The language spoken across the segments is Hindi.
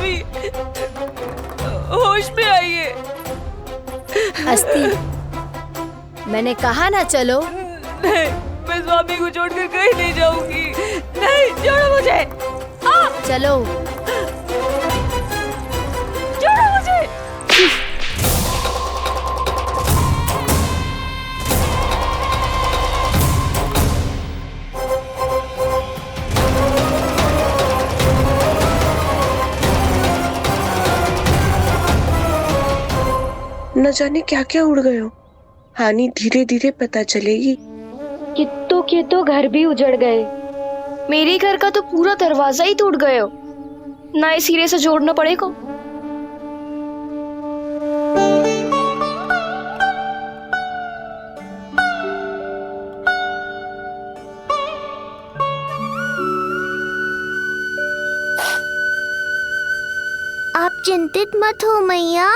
स्वामी, होश में आइए। अस्ति, मैंने कहा ना चलो। नहीं, मैं स्वामी को छोड़कर कहीं नहीं जाऊंगी। नहीं, छोड़ो मुझे। चलो। छोड़ो मुझे। न जाने क्या क्या उड़ गए हो। हानि धीरे धीरे पता चलेगी। कित्तों के तो घर भी उजड़ गए। मेरे घर का तो पूरा दरवाजा ही टूट गया। नए सिरे से जोड़ना पड़ेगा। आप चिंतित मत हो मैया,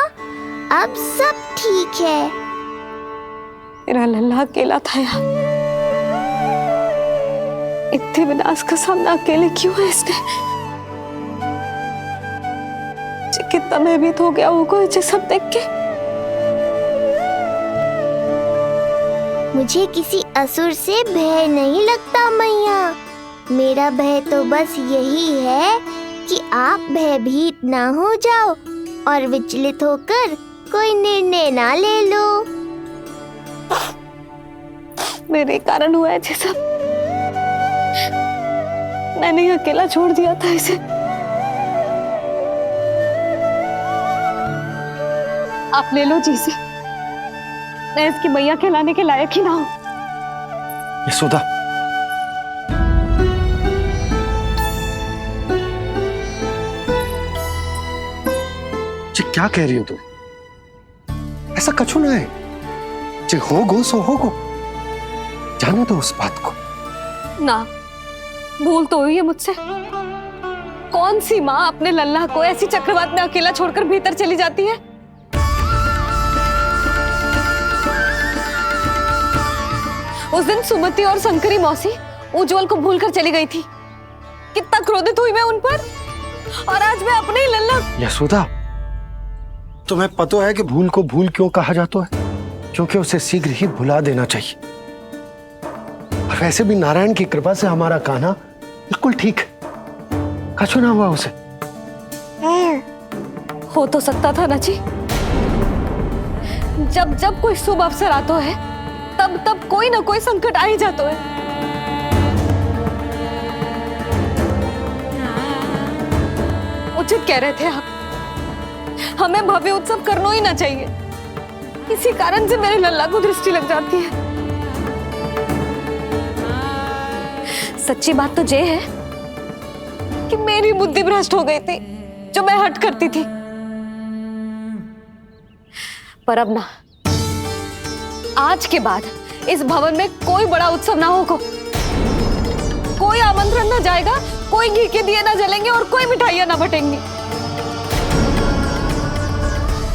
अब सब ठीक है। मेरा लल्ला अकेला था यार। इतने विनाश का सामना अकेले क्यों है इसने? कितना भयभीत हो गया होगा इसे सब देख के। मुझे किसी असुर से भय नहीं लगता मैया। मेरा भय तो बस यही है कि आप भयभीत ना हो जाओ और विचलित होकर कोई निर्णय ना ले लो। मेरे कारण हुआ है ये सब। मैंने ही अकेला छोड़ दिया था इसे। आप ले लो जी से। मैं इसकी मैया खिलाने के लायक ही ना हूं। यशोदा, ये क्या कह रही हो तुम? ऐसा कछु ना है। जे होगो सो होगो। जाने दो उस बात को। ना, भूल तो हुई है मुझसे। कौन सी माँ अपने लल्ला को ऐसी चक्रवात में अकेला छोड़कर भीतर चली जाती है? उस दिन सुमति और शंकरी मौसी उज्जवल को भूलकर चली गई थी। कितना क्रोधित हुई मैं उन पर। और आज मैं अपने ही लल्ला। यशोदा, तुम्हें पता है कि भूल को भूल क्यों कहा जाता है? क्योंकि उसे शीघ्र ही भुला देना चाहिए। और वैसे भी नारायण की कृपा से हमारा कान्हा बिल्कुल ठीक है। कछु ना हुआ उसे। हो तो सकता था ना जी। जब जब कोई शुभ अवसर आता है तब तब कोई ना कोई संकट आ ही जाता है। उचित कह रहे थे आप। हमें भव्य उत्सव करना ही ना चाहिए। इसी कारण से मेरे लल्ला को दृष्टि लग जाती है। सच्ची बात तो ये है कि मेरी बुद्धि भ्रष्ट हो गई थी जो मैं हट करती थी। पर अब ना, आज के बाद इस भवन में कोई बड़ा उत्सव ना होगा। कोई आमंत्रण ना जाएगा, कोई घी के दिए ना जलेंगे और कोई मिठाइयां ना बटेंगी।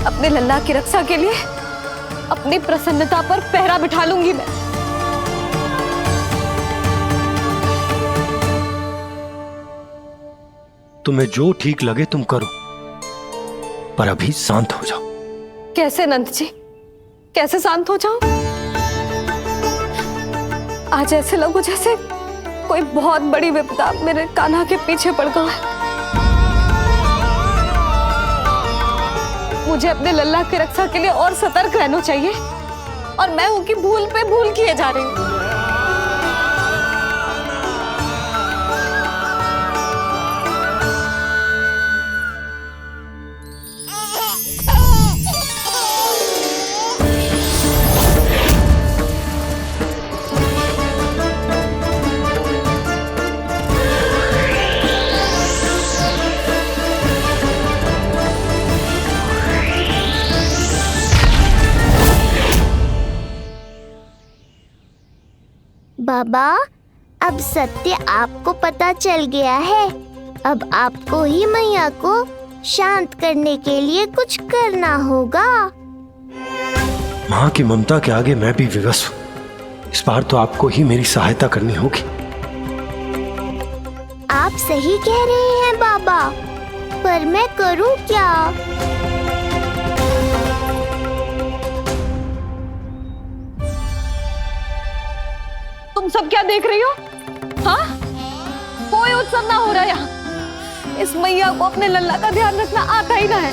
अपने लल्ला की रक्षा के लिए अपनी प्रसन्नता पर पहरा बिठा लूंगी मैं। तुम्हें जो ठीक लगे तुम करो, पर अभी शांत हो जाओ। कैसे नंद जी, कैसे शांत हो जाऊं? आज ऐसे लगो जैसे कोई बहुत बड़ी विपदा मेरे कान्हा के पीछे पड़ गया है। मुझे अपने लल्ला की रक्षा के लिए और सतर्क रहना चाहिए और मैं उनकी भूल पे भूल किए जा रही हूँ। बाबा, अब सत्य आपको पता चल गया है। अब आपको ही मैया को शांत करने के लिए कुछ करना होगा। माँ की ममता के आगे मैं भी विवश हूँ। इस बार तो आपको ही मेरी सहायता करनी होगी। आप सही कह रहे हैं बाबा। पर मैं करूं क्या? तुम सब क्या देख रही हो? हाँ, कोई उत्सव ना हो रहा यहाँ। इस मैया को अपने लल्ला का ध्यान रखना आता ही ना है।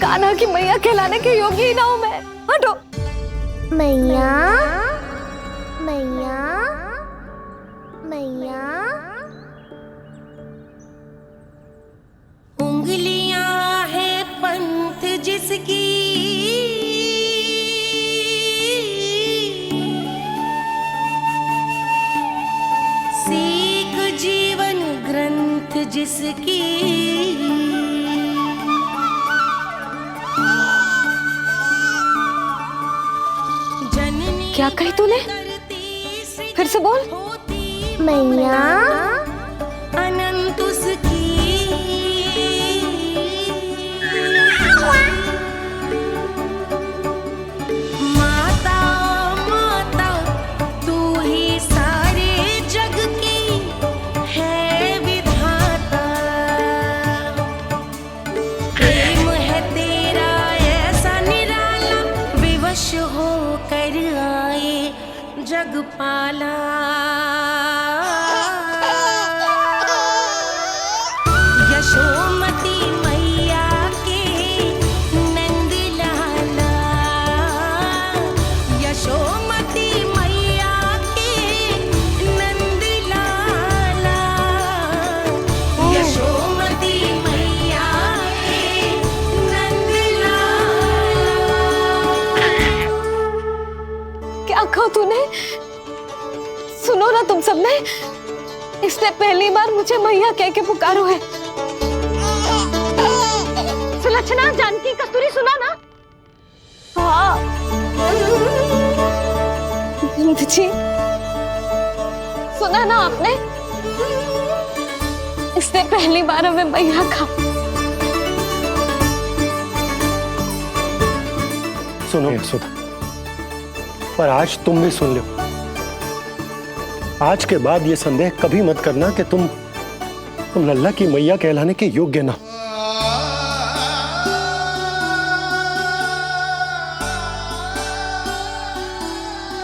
कान्हा की मैया कहलाने के योग्य ही ना हूं मैं। हटो। मैया, मैया, मैया। उंगलियां है पंथ जिसकी, सीख जीवन ग्रंथ जिसकी, क्या कही तूने? फिर से बोल। मैया, अनंत उसकी, माता माता तू ही सारे जग की है विधाता। प्रेम है तेरा ऐसा निराला, विवश होकर आए जग पाला। यशोमती मैया के नंद लाला, यशोमती मैया के नंद लाला, यशोमती मैया के नंद लाला। क्या कहा तूने? सुनो ना तुम सबने, इसने पहली बार मुझे मैया कह के पुकारो है। सुलक्षणा, जानकी, कस्तूरी, सुना ना? हाँ जी, सुना ना आपने? इसने पहली बार हमें मैया कहा। सुनो यशोदा, पर आज तुम भी सुन लो। आज के बाद ये संदेह कभी मत करना कि तुम लल्ला की मैया कहलाने के योग्य ना।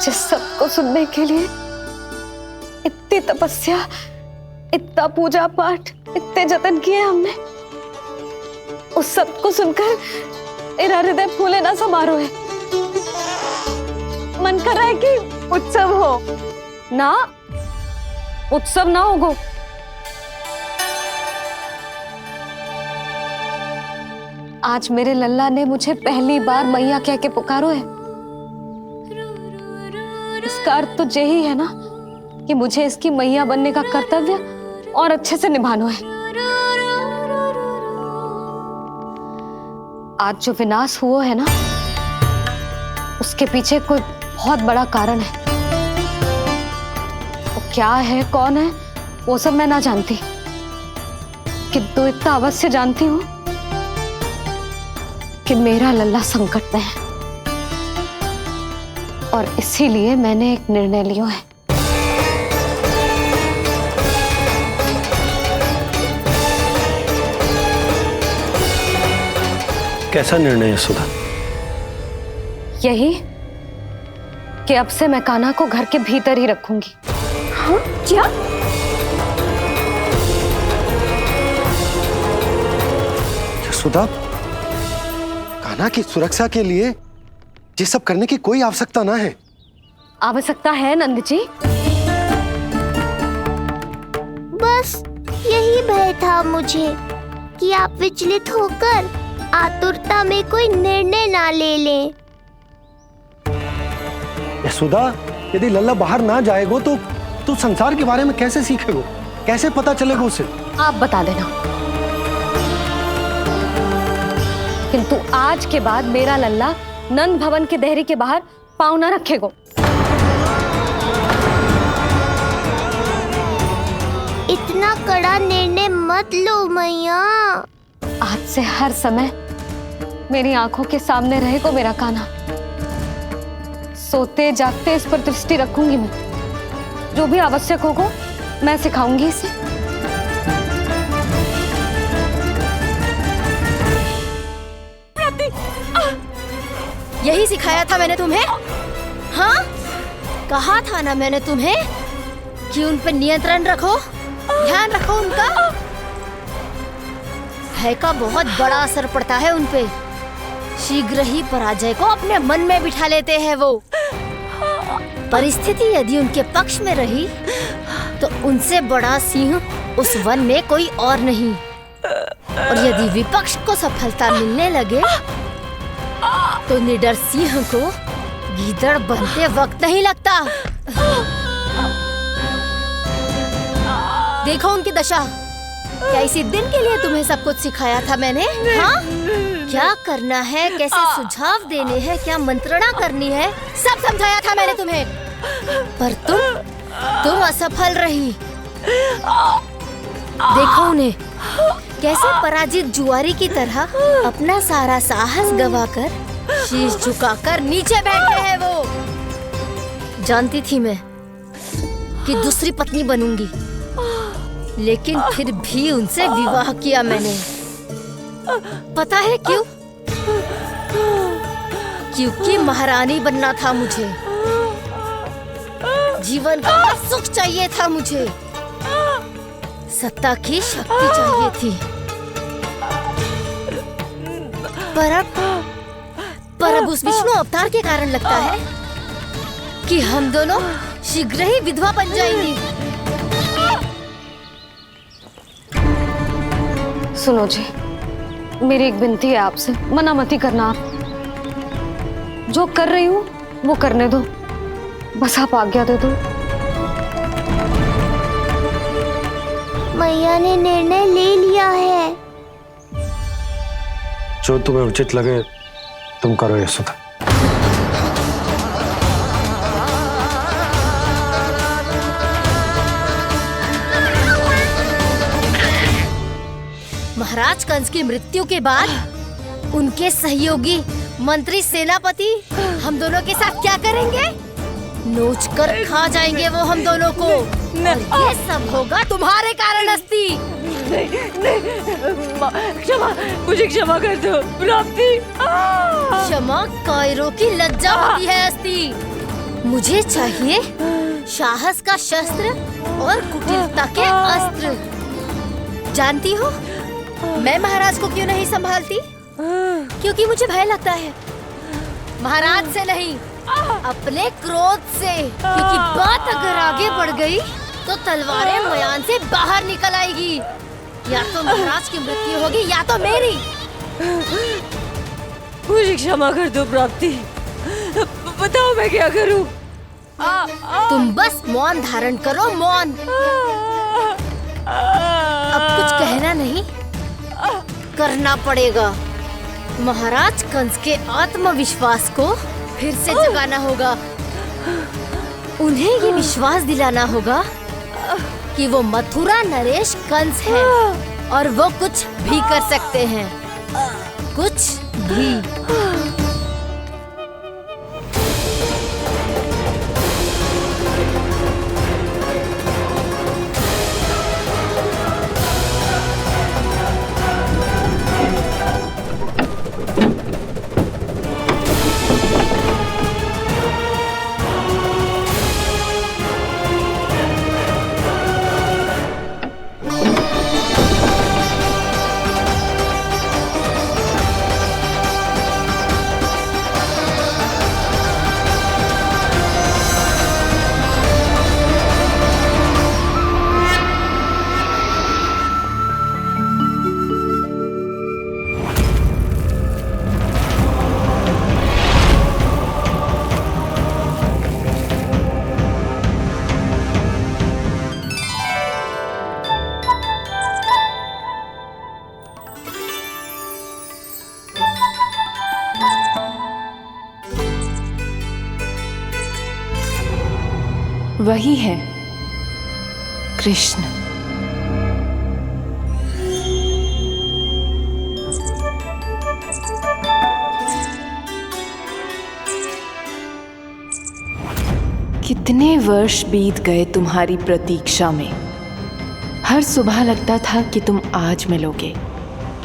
जिस सबको सुनने के लिए इतनी तपस्या, इतना पूजा पाठ, इतने जतन किए हमने, उस सब को सुनकर मेरा हृदय फूले ना समारोह है। मन कर रहा है कि उत्सव हो ना, उत्सव ना होगो। आज मेरे लल्ला ने मुझे पहली बार मैया कह के पुकारो है। इसका अर्थ तो यही है ना कि मुझे इसकी मैया बनने का कर्तव्य और अच्छे से निभाना है। आज जो विनाश हुआ है ना, उसके पीछे कोई बहुत बड़ा कारण है। वो क्या है, कौन है, वो सब मैं ना जानती, किंतु इतना अवश्य जानती हूं कि मेरा लल्ला संकट में है, और इसीलिए मैंने एक निर्णय लिया है। कैसा निर्णय है सुधा? यही कि अब से मैं कान्हा को घर के भीतर ही रखूंगी। हाँ? क्या? सुधा, कान्हा की सुरक्षा के लिए ये सब करने की कोई आवश्यकता ना है। आवश्यकता है नंद जी। बस यही भय था मुझे कि आप विचलित होकर आतुरता में कोई निर्णय ना ले लें। यशोदा, यदि लल्ला बाहर ना जाएगो तो संसार के बारे में कैसे सीखेगो, कैसे पता चलेगा उसे? आप बता देना। किंतु आज के बाद मेरा लल्ला नंद भवन के देहरी के बाहर पाँव न रखेगो। इतना कड़ा निर्णय मत लो मैया। आज से हर समय मेरी आंखों के सामने रहेगो मेरा कान्हा। सोते जागते इस पर दृष्टि रखूंगी मैं। जो भी आवश्यक होगा मैं सिखाऊंगी इसे। यही सिखाया था मैंने तुम्हें, हाँ? कहा था ना मैंने तुम्हें कि उन पे नियंत्रण रखो, ध्यान रखो उनका। भय का बहुत बड़ा असर पड़ता है उन पे। शीघ्र ही पराजय को अपने मन में बिठा लेते हैं वो। परिस्थिति यदि उनके पक्ष में रही तो उनसे बड़ा सिंह उस वन में कोई और नहीं। और यदि विपक्ष को सफलता मिलने लगे तो निडर सिंह को गीदड़ बनते वक्त नहीं लगता। देखो उनकी दशा। क्या इसी दिन के लिए तुम्हें सब कुछ सिखाया था मैंने, हाँ? क्या करना है, कैसे सुझाव देने हैं, क्या मंत्रणा करनी है, सब समझाया था मैंने तुम्हें। पर तुम असफल रही। देखो उन्हें, कैसे पराजित जुआरी की तरह अपना सारा साहस गवाकर शीश झुकाकर नीचे बैठे हैं वो। जानती थी मैं कि दूसरी पत्नी बनूंगी, लेकिन फिर भी उनसे विवाह किया मैंने। पता है क्यों? क्योंकि महारानी बनना था मुझे। जीवन का सुख चाहिए था मुझे। सत्ता की शक्ति चाहिए थी। पर अब उस विष्णु अवतार के कारण लगता है कि हम दोनों शीघ्र ही विधवा बन जाएंगी। सुनो जी, मेरी एक विनती है आपसे, मना मत ही करना। आप जो कर रही हूँ वो करने दो, बस आप आज्ञा दे दो। मैया ने निर्णय ले लिया है। जो तुम्हें उचित लगे तुम करो यशोदा। महाराज कंस की मृत्यु के बाद उनके सहयोगी मंत्री सेनापति हम दोनों के साथ क्या करेंगे? नोच कर खा जाएंगे वो हम दोनों को। और ये सब होगा तुम्हारे कारण अस्ति। क्षमा, मुझे क्षमा कर दो प्राप्ति। क्षमा कायरों की लज्जा होती है अस्ति। मुझे चाहिए साहस का शस्त्र और कुटिलता के अस्त्र। जानती हो मैं महाराज को क्यों नहीं संभालती? क्योंकि मुझे भय लगता है। महाराज से नहीं, अपने क्रोध से। क्योंकि बात अगर आगे बढ़ गई तो तलवारें मयान से बाहर निकल आएगी। या तो महाराज की मृत्यु होगी या तो मेरी। मुझे क्षमा कर दो प्राप्ति। बताओ मैं क्या करूं? तुम बस मौन धारण करो, मौन। अब कुछ कहना नहीं, करना पड़ेगा। महाराज कंस के आत्मविश्वास को फिर से जगाना होगा। उन्हें ये विश्वास दिलाना होगा कि वो मथुरा नरेश कंस है और वो कुछ भी कर सकते हैं, कुछ भी। वही है कृष्ण। कितने वर्ष बीत गए तुम्हारी प्रतीक्षा में। हर सुबह लगता था कि तुम आज मिलोगे,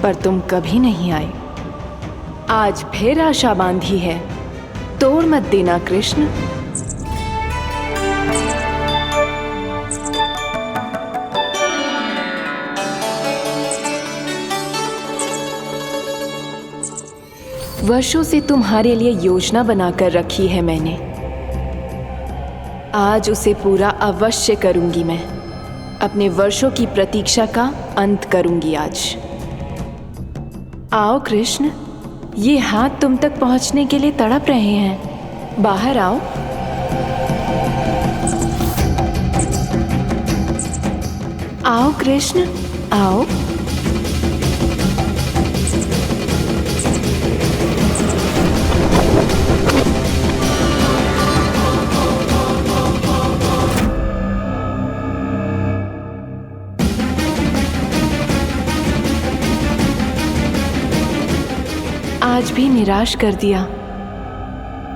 पर तुम कभी नहीं आए। आज फिर आशा बांधी है, तोड़ मत देना कृष्ण। वर्षों से तुम्हारे लिए योजना बनाकर रखी है मैंने, आज उसे पूरा अवश्य करूंगी मैं। अपने वर्षों की प्रतीक्षा का अंत करूंगी आज। आओ कृष्ण, ये हाथ तुम तक पहुंचने के लिए तड़प रहे हैं। बाहर आओ। आओ कृष्ण, आओ। आज भी निराश कर दिया।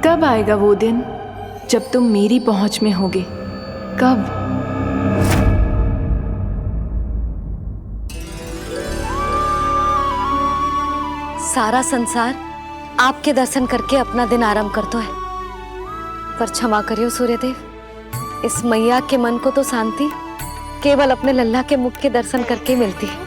कब आएगा वो दिन जब तुम मेरी पहुंच में होगे? कब? सारा संसार आपके दर्शन करके अपना दिन आरंभ करता है, पर क्षमा करियो सूर्यदेव, इस मैया के मन को तो शांति केवल अपने लल्ला के मुख के दर्शन करके मिलती है।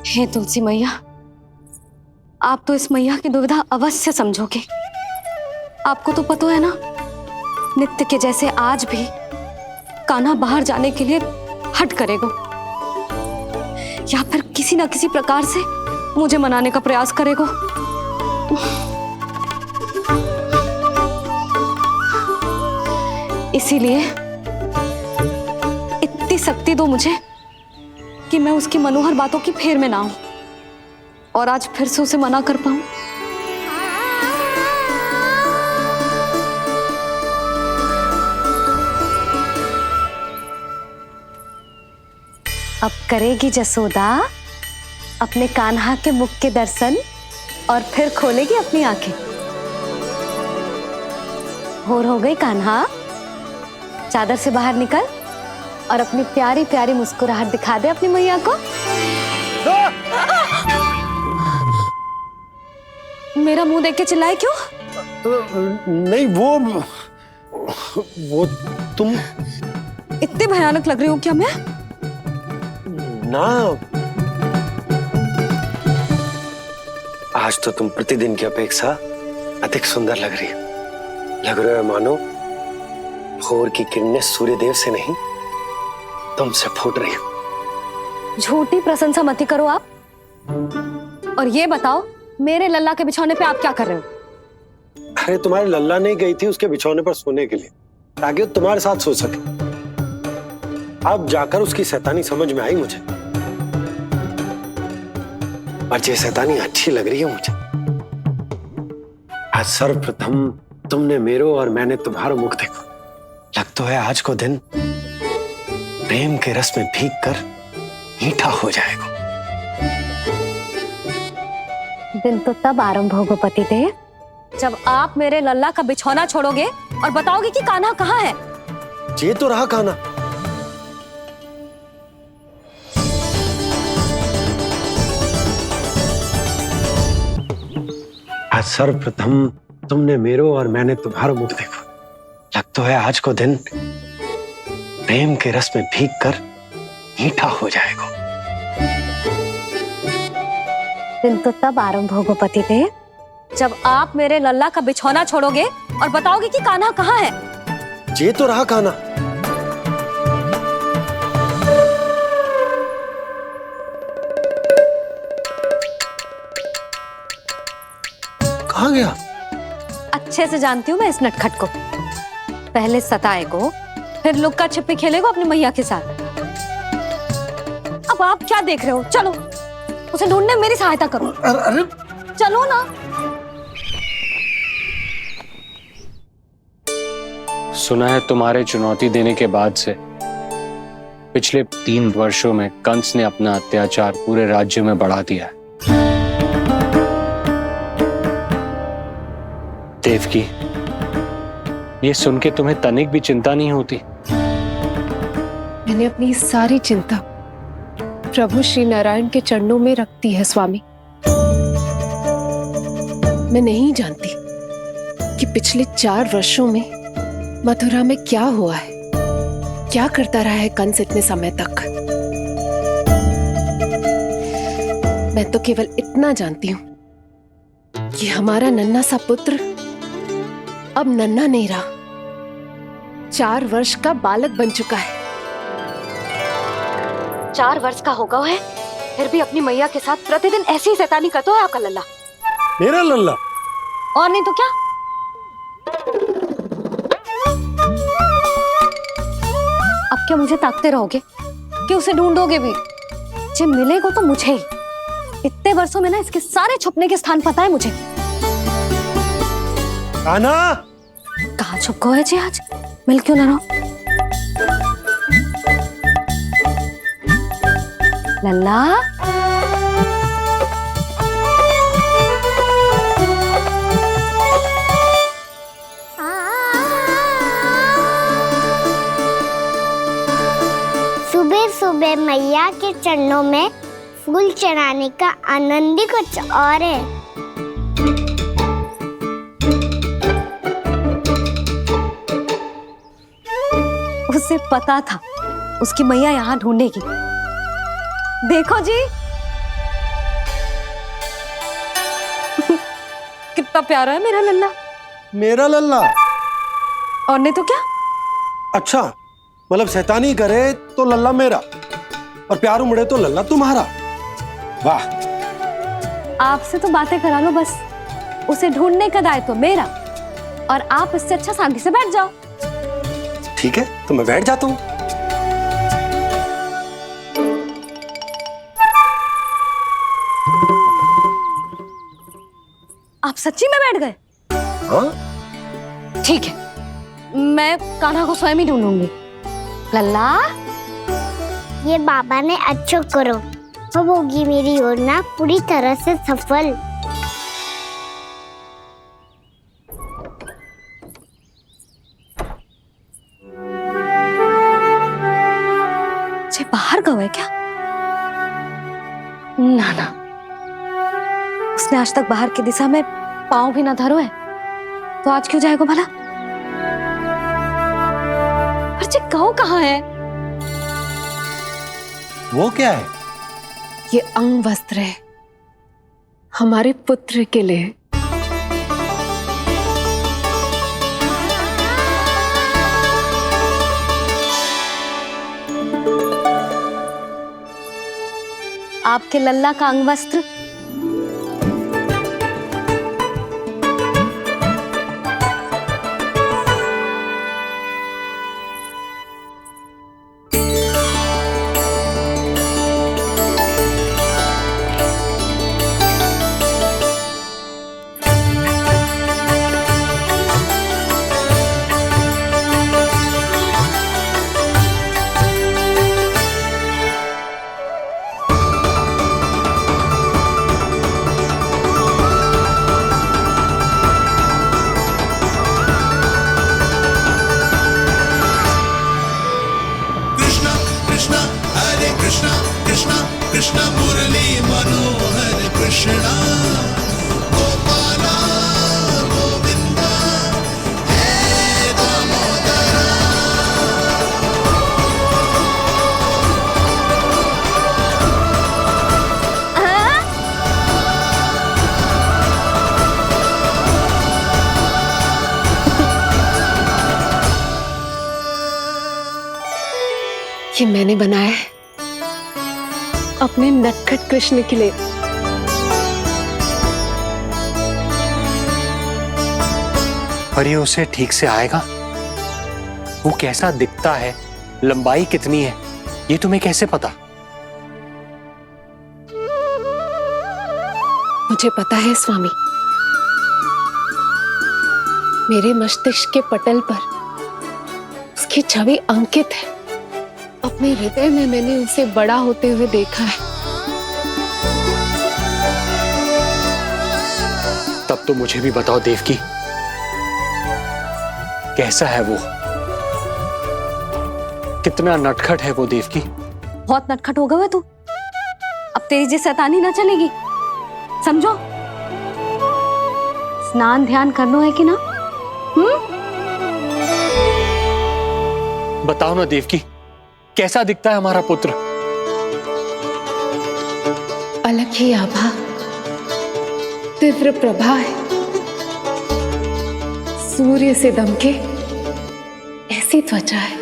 हे तुलसी मैया, आप तो इस मैया की दुविधा अवश्य समझोगे। आपको तो पता है ना, नित्य के जैसे आज भी कान्हा बाहर जाने के लिए हट करेगा, या फिर किसी ना किसी प्रकार से मुझे मनाने का प्रयास करेगा। इसीलिए इतनी शक्ति दो मुझे कि मैं उसकी मनोहर बातों की फेर में ना हूं और आज फिर से उसे मना कर पाऊं। अब करेगी जसोदा अपने कान्हा के मुख के दर्शन और फिर खोलेगी अपनी आंखें। भोर हो गई कान्हा, चादर से बाहर निकल और अपनी प्यारी प्यारी मुस्कुराहट दिखा दे अपनी मैया को। मेरा मुंह देख के चिल्लाए क्यों? नहीं, वो तुम इतने भयानक लग रही हो क्या मैं? ना, आज तो तुम प्रतिदिन की अपेक्षा अधिक सुंदर लग रही हो। लग रहा है मानो भोर की किरणें सूर्यदेव से नहीं तुमसे फूट रही हो। झूठी प्रशंसा मत करो आप। और ये बताओ, मेरे लल्ला के बिछौने पे आप क्या कर रहे हो? अरे तुम्हारे लल्ला नहीं गई थी उसके बिछौने पर सोने के लिए, ताकि वो तुम्हारे साथ सो सके। अब जाकर उसकी शैतानी समझ में आई मुझे, और ये शैतानी अच्छी लग रही है मुझे। आज सर्वप्रथम तुमने मेरो और मैंने तुम्हारा मुख देखो। लग तो है आज को दिन प्रेम के रस में भीग कर मीठा हो जाएगा। दिन तो तब आरंभ होगा पतिदेव, जब आप मेरे लल्ला का बिछौना छोड़ोगे और बताओगे कि कान्हा कहाँ है। ये तो रहा कान्हा। आज सर्वप्रथम तुमने मेरो और मैंने तुम्हारा मुख देखो। लग तो है आज को दिन प्रेम के रस में भीग कर मीठा हो जाएगा। दिन तो तब आरंभ होगा पतिदेव, जब आप मेरे लल्ला का बिछौना छोड़ोगे और बताओगे कि कान्हा कहाँ है। ये तो रहा कान्हा। कहाँ गया? अच्छे से जानती हूँ मैं इस नटखट को। पहले सताएगो, फिर लुक्का छिपी खेलेगो अपनी मैया के साथ। अब आप क्या देख रहे हो? चलो उसे ढूंढने में मेरी सहायता करो। अरे चलो ना। सुना है तुम्हारे चुनौती देने के बाद से पिछले 3 वर्षों में कंस ने अपना अत्याचार पूरे राज्य में बढ़ा दिया है। देवकी, ये सुन के तुम्हें तनिक भी चिंता नहीं होती? मैंने अपनी सारी चिंता प्रभु श्री नारायण के चरणों में रख दी है स्वामी। मैं नहीं जानती कि पिछले 4 वर्षों में मथुरा में क्या हुआ है, क्या करता रहा है कंस इतने समय तक। मैं तो केवल इतना जानती हूं कि हमारा नन्हा सा पुत्र अब नन्हा नहीं रहा, 4 वर्ष का बालक बन चुका है। 4 वर्ष का होगा है, फिर भी अपनी मैया के साथ प्रतिदिन ऐसी ही शैतानी करता है आपका लल्ला। मेरा लल्ला? और नहीं तो क्या। अब क्या मुझे ताकते रहोगे कि उसे ढूंढोगे भी? जब मिलेगा तो मुझे ही। इतने वर्षों में ना इसके सारे छुपने के स्थान पता है मुझे। कान्हा! कहाँ छुप गए है जी आज? मिल क्यों ना रहो? लल्ला, सुबह सुबह मैया के चरणों में फूल चढ़ाने का आनंद ही कुछ और है। उसे पता था उसकी मैया यहाँ ढूंढेगी। देखो जी कितना प्यारा है मेरा लल्ला। मेरा लल्ला? और नहीं तो क्या। अच्छा, मतलब शैतानी करे तो लल्ला मेरा और प्यार उमड़े तो लल्ला तुम्हारा। वाह! आपसे तो बातें करा लो बस, उसे ढूंढने का दायित्व मेरा, और आप इससे अच्छा शांति से बैठ जाओ। ठीक है, तो मैं बैठ जाता हूँ। आप सच्ची में बैठ गए? हाँ? ठीक है, मैं कान्हा को स्वयं ही ढूंढूंगी। लल्ला, ये बाबा ने अच्छा करो, अब होगी मेरी योजना पूरी तरह से सफल। जे बाहर गए क्या? ना ना, उसने आज तक बाहर की दिशा में पांव भी ना धरो है, तो आज क्यों जाएगा भला? पर जे कहो कहाँ है? वो क्या है? ये अंग वस्त्र है हमारे पुत्र के लिए। आपके लल्ला का अंग वस्त्र। कृष्ण मुरली मनोहर कृष्णा गोपाला गोविंदा हे दामोदरा। ये मैंने बनाया है अपने नटखट कृष्ण के लिए। पर ये उसे ठीक से आएगा? वो कैसा दिखता है, लंबाई कितनी है, ये तुम्हें कैसे पता? मुझे पता है स्वामी, मेरे मस्तिष्क के पटल पर उसकी छवि अंकित है। अपने हृदय में मैंने उसे बड़ा होते हुए देखा है। तब तो मुझे भी बताओ देवकी, कैसा है वो? कितना नटखट है वो देवकी? बहुत नटखट हो गए तू। अब तेरी जी शैतानी ना चलेगी, समझो। स्नान ध्यान करना है कि ना? बताओ ना देवकी, कैसा दिखता है हमारा पुत्र? अलग ही आभा, तीव्र प्रभा है। सूर्य से दमके ऐसी त्वचा है।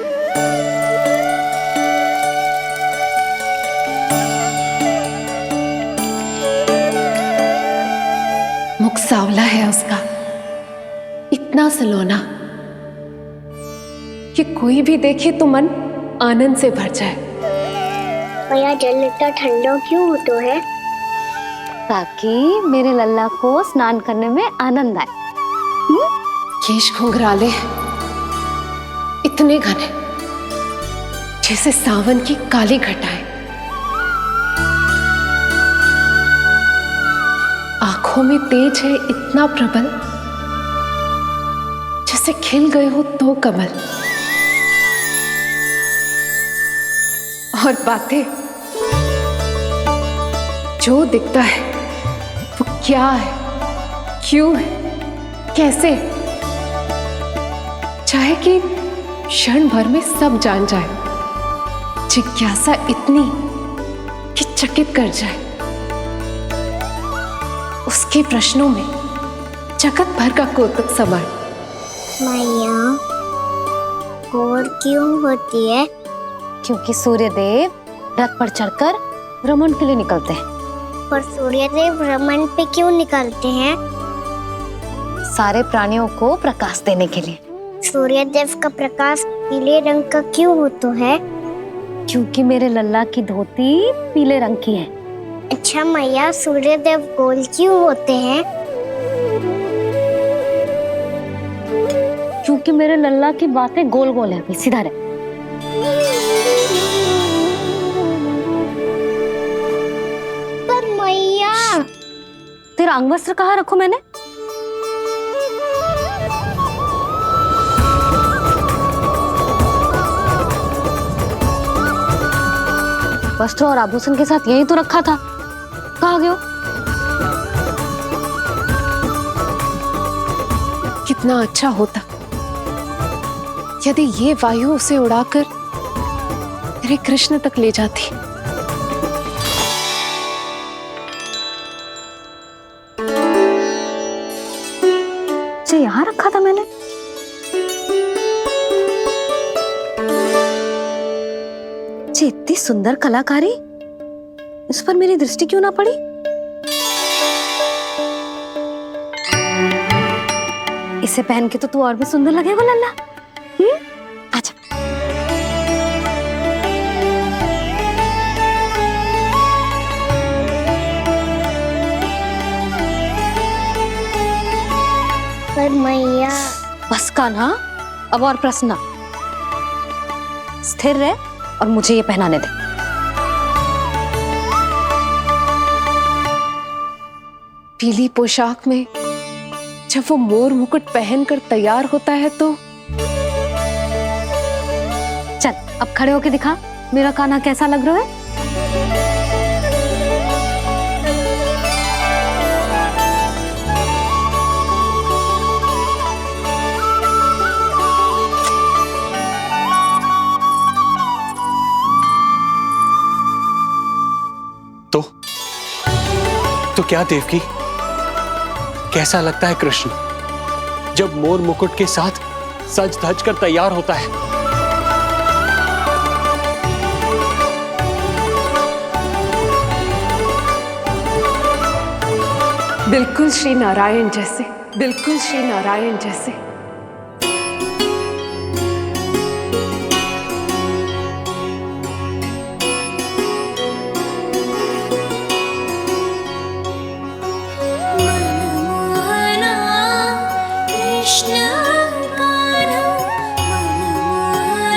मुख सांवला है उसका, इतना सलोना कि कोई भी देखे तो मन आनंद से भर जाए। मैया जल इतना ठंडा क्यों होता है? ताकि मेरे लल्ला को स्नान करने में आनंद आए। केश घुंघराले इतने घने जैसे सावन की काली घटाएं। आंखों में तेज है इतना प्रबल जैसे खिल गए हो तो कमल। और बातें, जो दिखता है वो क्या है, क्यों है, कैसे, चाहे कि क्षण भर में सब जान जाए। जिज्ञासा इतनी कि चकित कर जाए। उसके प्रश्नों में जगत भर का कौतुक समाए। मैया और क्यों होती है? क्योंकि सूर्यदेव रथ पर चढ़कर भ्रमण के लिए निकलते हैं। पर सूर्यदेव भ्रमण पे क्यों निकलते हैं? सारे प्राणियों को प्रकाश देने के लिए। सूर्यदेव का प्रकाश पीले रंग का क्यों होता है? क्योंकि मेरे लल्ला की धोती पीले रंग की है। अच्छा मैया, सूर्यदेव गोल क्यों होते हैं? क्योंकि मेरे लल्ला की बातें गोल गोल है, सीधा रहे। पर मैया, तेरा अंगवस्त्र कहाँ रखूं मैंने? वस्त्र और आभूषण के साथ यही तो रखा था, कहाँ गया? कितना अच्छा होता यदि ये वायु उसे उड़ाकर मेरे कृष्ण तक ले जाती। ये यहाँ रखा था मैंने। ये इतनी सुंदर कलाकारी, इस पर मेरी दृष्टि क्यों ना पड़ी? इसे पहन के तो तू और भी सुंदर लगेगा लल्ला। आजा। पर मैया, बस कान्हा, अब और प्रश्न ना। स्थिर रह और मुझे ये पहनाने दे। पीली पोशाक में जब वो मोर मुकुट पहनकर तैयार होता है तो चल अब खड़े होके दिखा मेरा कान्हा कैसा लग रहा है। तो क्या देवकी, कैसा लगता है कृष्ण जब मोर मुकुट के साथ सज धज कर तैयार होता है? बिल्कुल श्री नारायण जैसे, बिल्कुल श्री नारायण जैसे। कृष्ण कान्हा मनमोहना।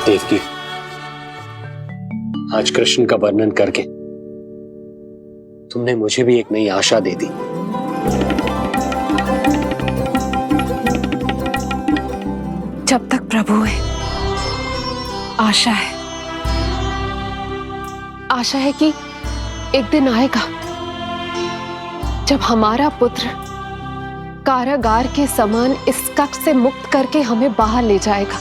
देवकी, आज कृष्ण का वर्णन करके तुमने मुझे भी एक नई आशा दे दी। जब तक प्रभु है, आशा है। आशा है कि एक दिन आएगा जब हमारा पुत्र कारागार के समान इस कक्ष से मुक्त करके हमें बाहर ले जाएगा,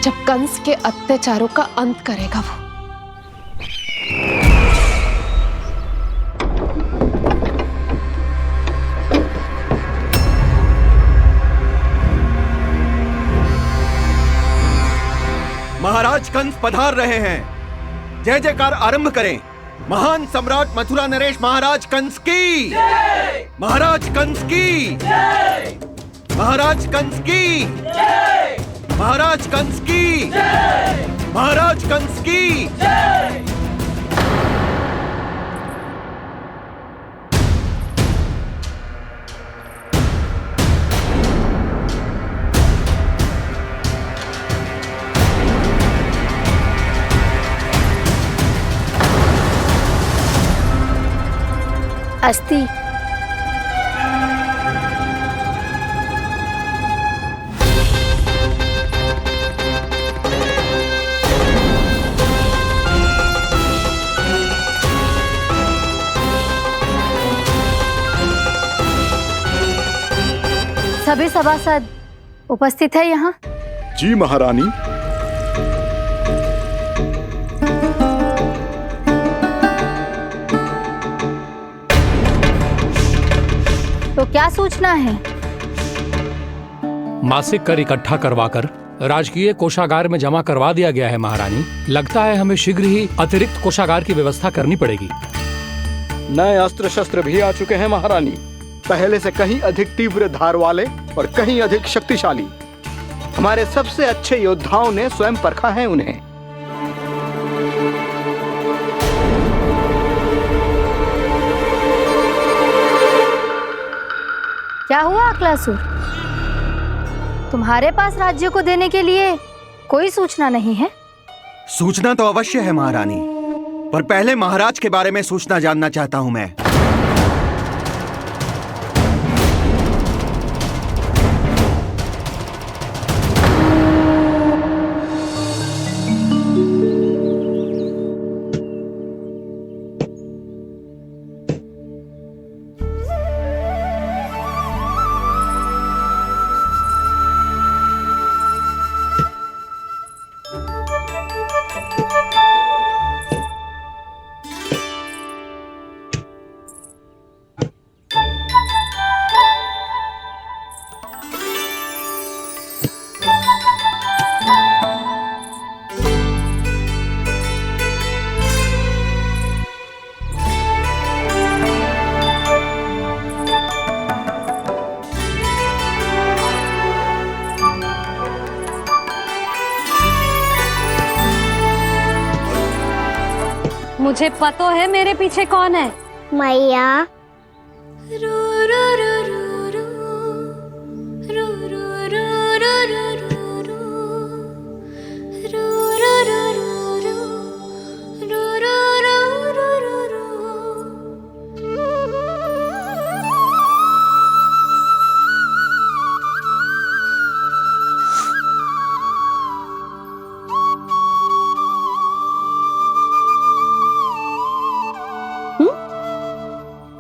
जब कंस के अत्याचारों का अंत करेगा वो। महाराज कंस पधार रहे हैं। जय जयकार आरंभ करें। महान सम्राट मथुरा नरेश महाराज कंस की, महाराज कंस की, महाराज कंस की, महाराज कंस की, महाराज कंस की। अस्ति। सभी सभासद उपस्थित है यहाँ? जी महारानी। तो क्या सूचना है? मासिक कर इकट्ठा करवाकर राजकीय कोषागार में जमा करवा दिया गया है महारानी। लगता है हमें शीघ्र ही अतिरिक्त कोषागार की व्यवस्था करनी पड़ेगी। नए अस्त्र शस्त्र भी आ चुके हैं महारानी, पहले से कहीं अधिक तीव्र धार वाले और कहीं अधिक शक्तिशाली। हमारे सबसे अच्छे योद्धाओं ने स्वयं परखा है उन्हें। क्या हुआ अक्लासुर? तुम्हारे पास राज्य को देने के लिए कोई सूचना नहीं है? सूचना तो अवश्य है महारानी, पर पहले महाराज के बारे में सूचना जानना चाहता हूं मैं। मुझे पता है मेरे पीछे कौन है। मैया।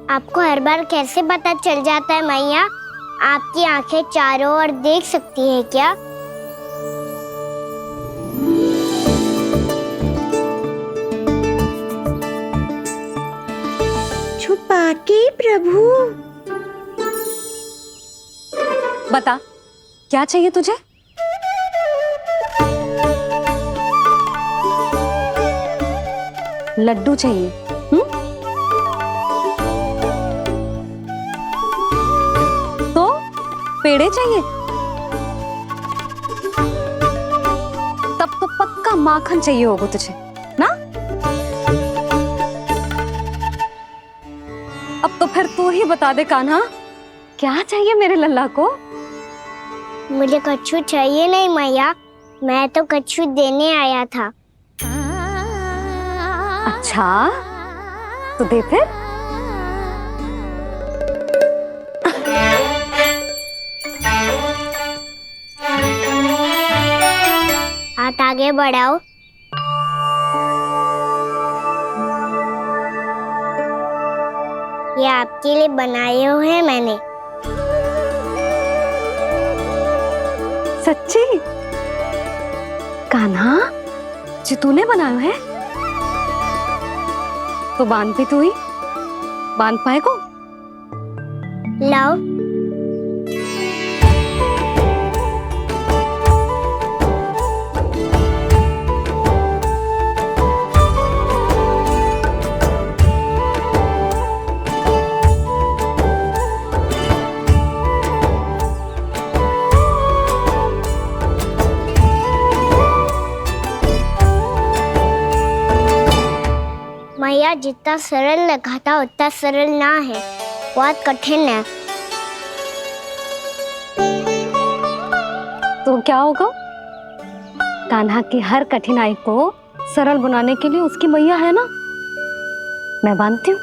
आपको हर बार कैसे पता चल जाता है मैया? आपकी आंखें चारों ओर देख सकती हैं क्या? छुपा के प्रभु। बता, क्या चाहिए तुझे? लड्डू चाहिए? तो पेड़े चाहिए? तब तो पक्का माखन चाहिए होगा तुझे ना? अब तो फिर तू ही बता दे कान्हा, क्या चाहिए मेरे लल्ला को? मुझे कच्छू चाहिए नहीं मैया, मैं तो कच्छू देने आया था। अच्छा तो दे फिर। हाथ आगे बढ़ाओ। ये आपके लिए बनाए हुए हैं मैंने। सच्ची? कान्हा जी तूने बनाया है? तो बांध भी तू ही, बांध पाए को? लाओ। मैया जितना सरल लगा था उतना सरल ना है, बहुत कठिन है। तो क्या होगा? कान्हा की हर कठिनाई को सरल बनाने के लिए उसकी मैया है ना, मैं बांधती हूँ।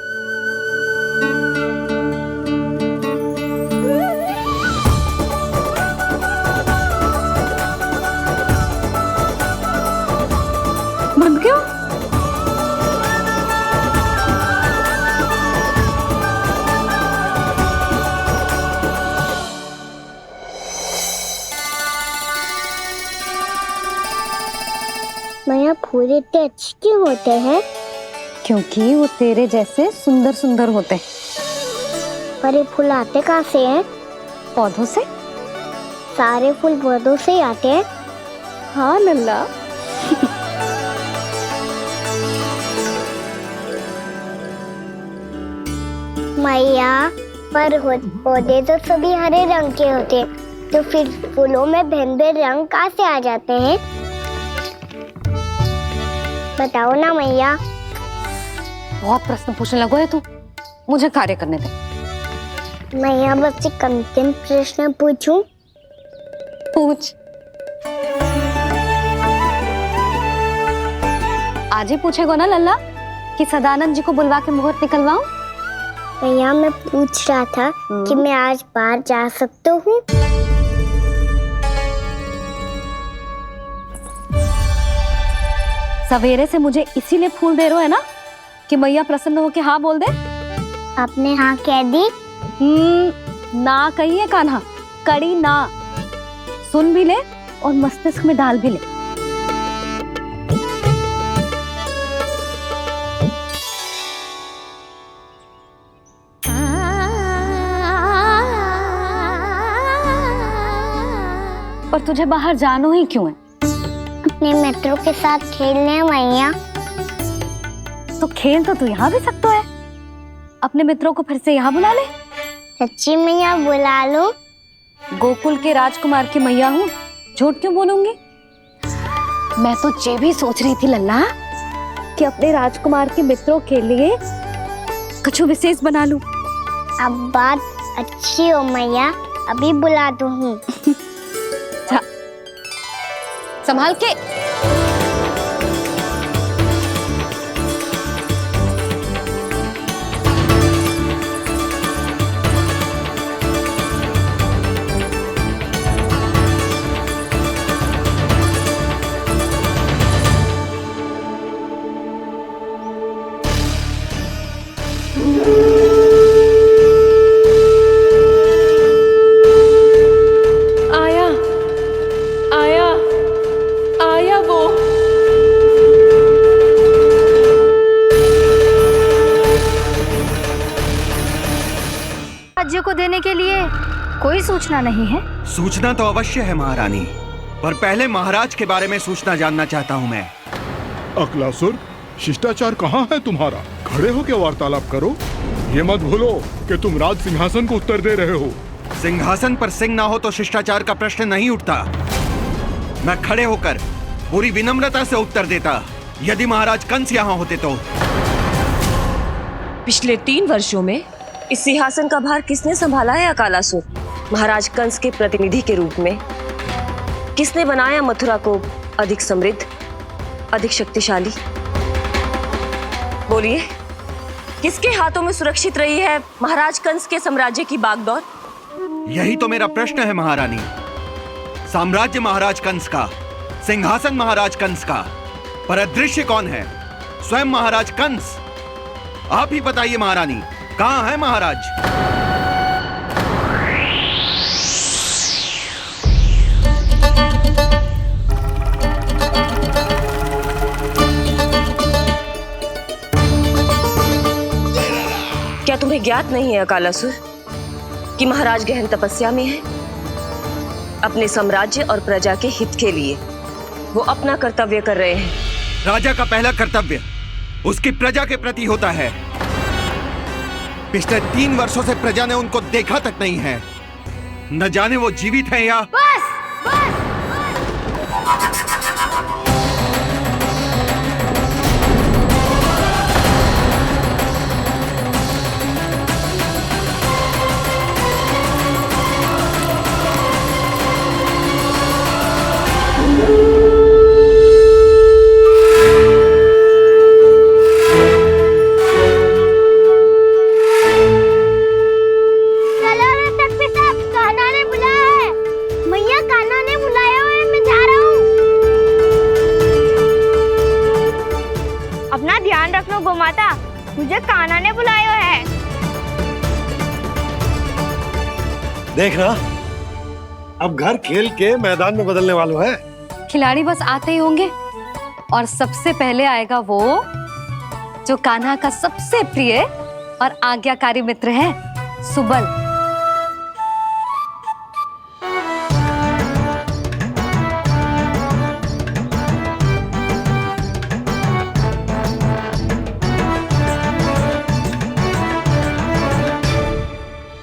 बंद क्यों? मैया फूल इतने अच्छे क्यों होते हैं? क्योंकि वो तेरे जैसे सुंदर सुंदर होते हैं। पर ये फूल आते कहाँ से हैं? पौधों से। सारे फूल पौधों से ही आते हैं? हाँ लल्ला। मैया पर पौधे तो सभी हरे रंग के होते हैं, तो फिर फूलों में भिन्न भिन्न रंग कहाँ से आ जाते हैं? बताओ ना मैया। बहुत प्रश्न पूछने लगो है तू, मुझे कार्य करने दे। मैया बस एक अंतिम प्रश्न पूछूं? पूछ। आज ही पूछेगा ना लल्ला कि सदानंद जी को बुलवा के मुहूर्त निकलवाऊं? मैया मैं पूछ रहा था कि मैं आज बाहर जा सकता हूँ? सवेरे से मुझे इसीलिए फूल दे रहे हो है ना कि मैया प्रसन्न हो के हाँ बोल दे। आपने हाँ कह दी? ना कही है कान्हा, कड़ी ना। सुन भी ले और मस्तिष्क में डाल भी ले। पर तुझे बाहर जानो ही क्यों है? अपने मित्रों के साथ खेलने मैया। तो खेल तो तू यहाँ भी सकता है, अपने मित्रों को फिर से यहाँ बुला ले। सच्ची मैया बुला लो। गोकुल के राजकुमार की मैया हूँ, झूठ क्यों बोलूंगी? मैं तो ये भी सोच रही थी लल्ला कि अपने राजकुमार के मित्रों के लिए कुछ विशेष बना लूं। अब बात अच्छी हो मैया, अभी बुला दूँ। संभाल के। राज्य को देने के लिए कोई सूचना नहीं है? सूचना तो अवश्य है महारानी, पर पहले महाराज के बारे में सूचना जानना चाहता हूँ मैं। अकलासुर, शिष्टाचार कहाँ है तुम्हारा? खड़े होकर वार्तालाप करो। ये मत भूलो कि तुम राज सिंहासन को उत्तर दे रहे हो। सिंहासन पर सिंह ना हो तो शिष्टाचार का प्रश्न नहीं उठता। मैं खड़े होकर पूरी विनम्रता से उत्तर देता यदि महाराज कंस यहाँ होते तो। पिछले 3 वर्षों में इस सिंहासन का भार किसने संभाला है अकालासुर? महाराज कंस के प्रतिनिधि के रूप में किसने बनाया मथुरा को अधिक समृद्ध, अधिक शक्तिशाली? बोलिए, किसके हाथों में सुरक्षित रही है महाराज कंस के साम्राज्य की बागडोर? यही तो मेरा प्रश्न है महारानी। साम्राज्य महाराज कंस का, सिंहासन महाराज कंस का, पर अदृश्य कौन है? स्वयं महाराज कंस। आप ही बताइए महारानी, कहां है महाराज? क्या तुम्हें ज्ञात नहीं है अकालासुर कि महाराज गहन तपस्या में है? अपने साम्राज्य और प्रजा के हित के लिए वो अपना कर्तव्य कर रहे हैं। राजा का पहला कर्तव्य उसकी प्रजा के प्रति होता है। पिछले 3 वर्षों से प्रजा ने उनको देखा तक नहीं है। न जाने वो जीवित हैं या बस गोमाता, मुझे कान्हा ने बुलाया है। देख ना, अब घर खेल के मैदान में बदलने वालों है। खिलाड़ी बस आते ही होंगे और सबसे पहले आएगा वो जो कान्हा का सबसे प्रिय और आज्ञाकारी मित्र है, सुबल।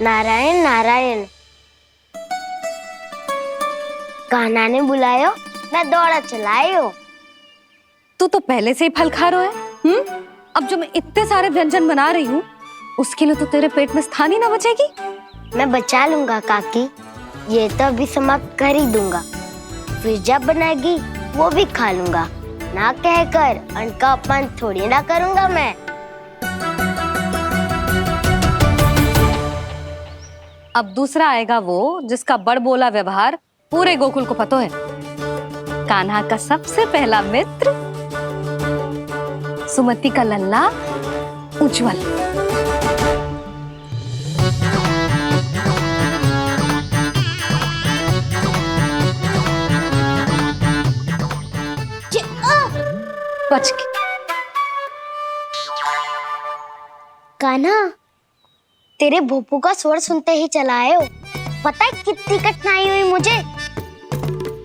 नारायण नारायण, कान्हा ने बुलायो, मैं दौड़ा चलायो। तू तो पहले से ही फल खा रहा है। अब जो मैं इतने सारे व्यंजन बना रही हूँ, उसके लिए तो तेरे पेट में स्थान ही ना बचेगी। मैं बचा लूंगा काकी, ये तो अभी समाप्त कर ही दूंगा। फिर जब बनाएगी वो भी खा लूंगा। ना कहकर अन्न का अपमान थोड़ी ना करूंगा मैं। अब दूसरा आएगा वो जिसका बड़बोला व्यवहार पूरे गोकुल को पता है, कान्हा का सबसे पहला मित्र, सुमति का लल्ला उज्जवल। बच के। कान्हा, तेरे भोपू का स्वर सुनते ही चला आए हो। पता है कितनी कठिनाई हुई मुझे।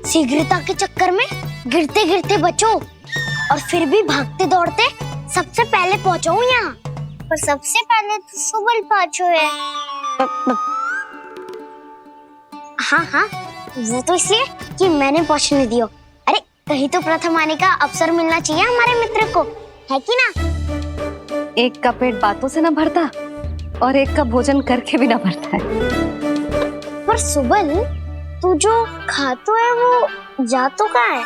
शीघ्रता के चक्कर में गिरते गिरते बचो और फिर भी भागते दौड़ते सबसे पहले पहुंचो यहाँ। पर सबसे पहले तो सुबल पहुंचो है। हाँ हाँ, वो तो इसलिए कि मैंने पहुंचने दियो। अरे कहीं तो प्रथम आने का अवसर मिलना चाहिए हमारे मित्र को, है कि ना? एक का पेट बातों से ना भरता और एक का भोजन करके भी ना भरता है। पर सुबल, तू जो खातो है वो जातो का है।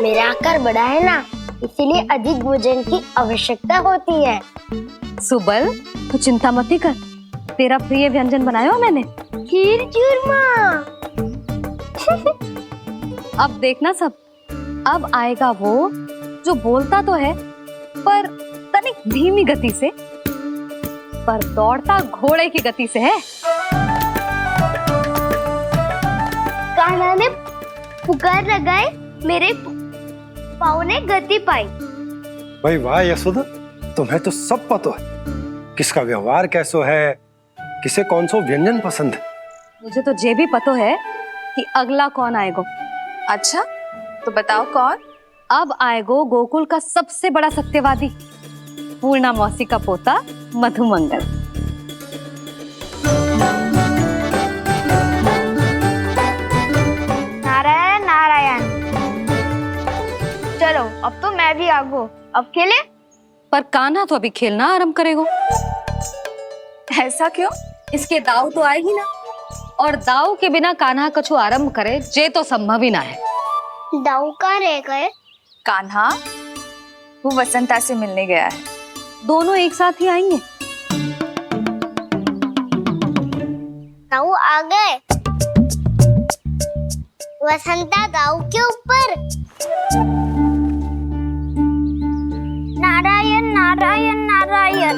मेरा आकार बड़ा है ना, इसीलिए अधिक भोजन की आवश्यकता होती है। सुबल, तू चिंता मत कर, तेरा प्रिय व्यंजन बनाया हो मैंने, खीर चूरमा। अब देखना सब, अब आएगा वो जो बोलता तो है पर तनिक धीमी गति से, पर दौड़ता घोड़े की गति से है। कान्हा ने पुकार लगाए, मेरे पाँव ने गति पाई। भाई वाह यशोदा, तुम्हें तो सब पता है, किसका व्यवहार कैसो है, किसे कौन सो व्यंजन पसंद है। मुझे तो ये भी पता है कि अगला कौन आएगा। अच्छा, तो बताओ कौन? अब आएगो गोकुल का सबसे बड़ा सत्यवादी, पूर्णा मौसी का पोता मधुमंगल। नारायण नारायण। चलो अब तो मैं भी आगो, अब खेले। पर कान्हा तो अभी खेलना आरंभ करेगा। ऐसा क्यों? इसके दाव तो आए ही ना। और दाऊ के बिना कान्हा कछु आरंभ करे जे तो संभव ही ना है। दाऊ कहाँ रह गए? कान्हा वो वसंता से मिलने गया है। दोनों एक साथ ही आएंगे। दाऊ आ गए। वसंता दाऊ के ऊपर। नारायण नारायण नारायण।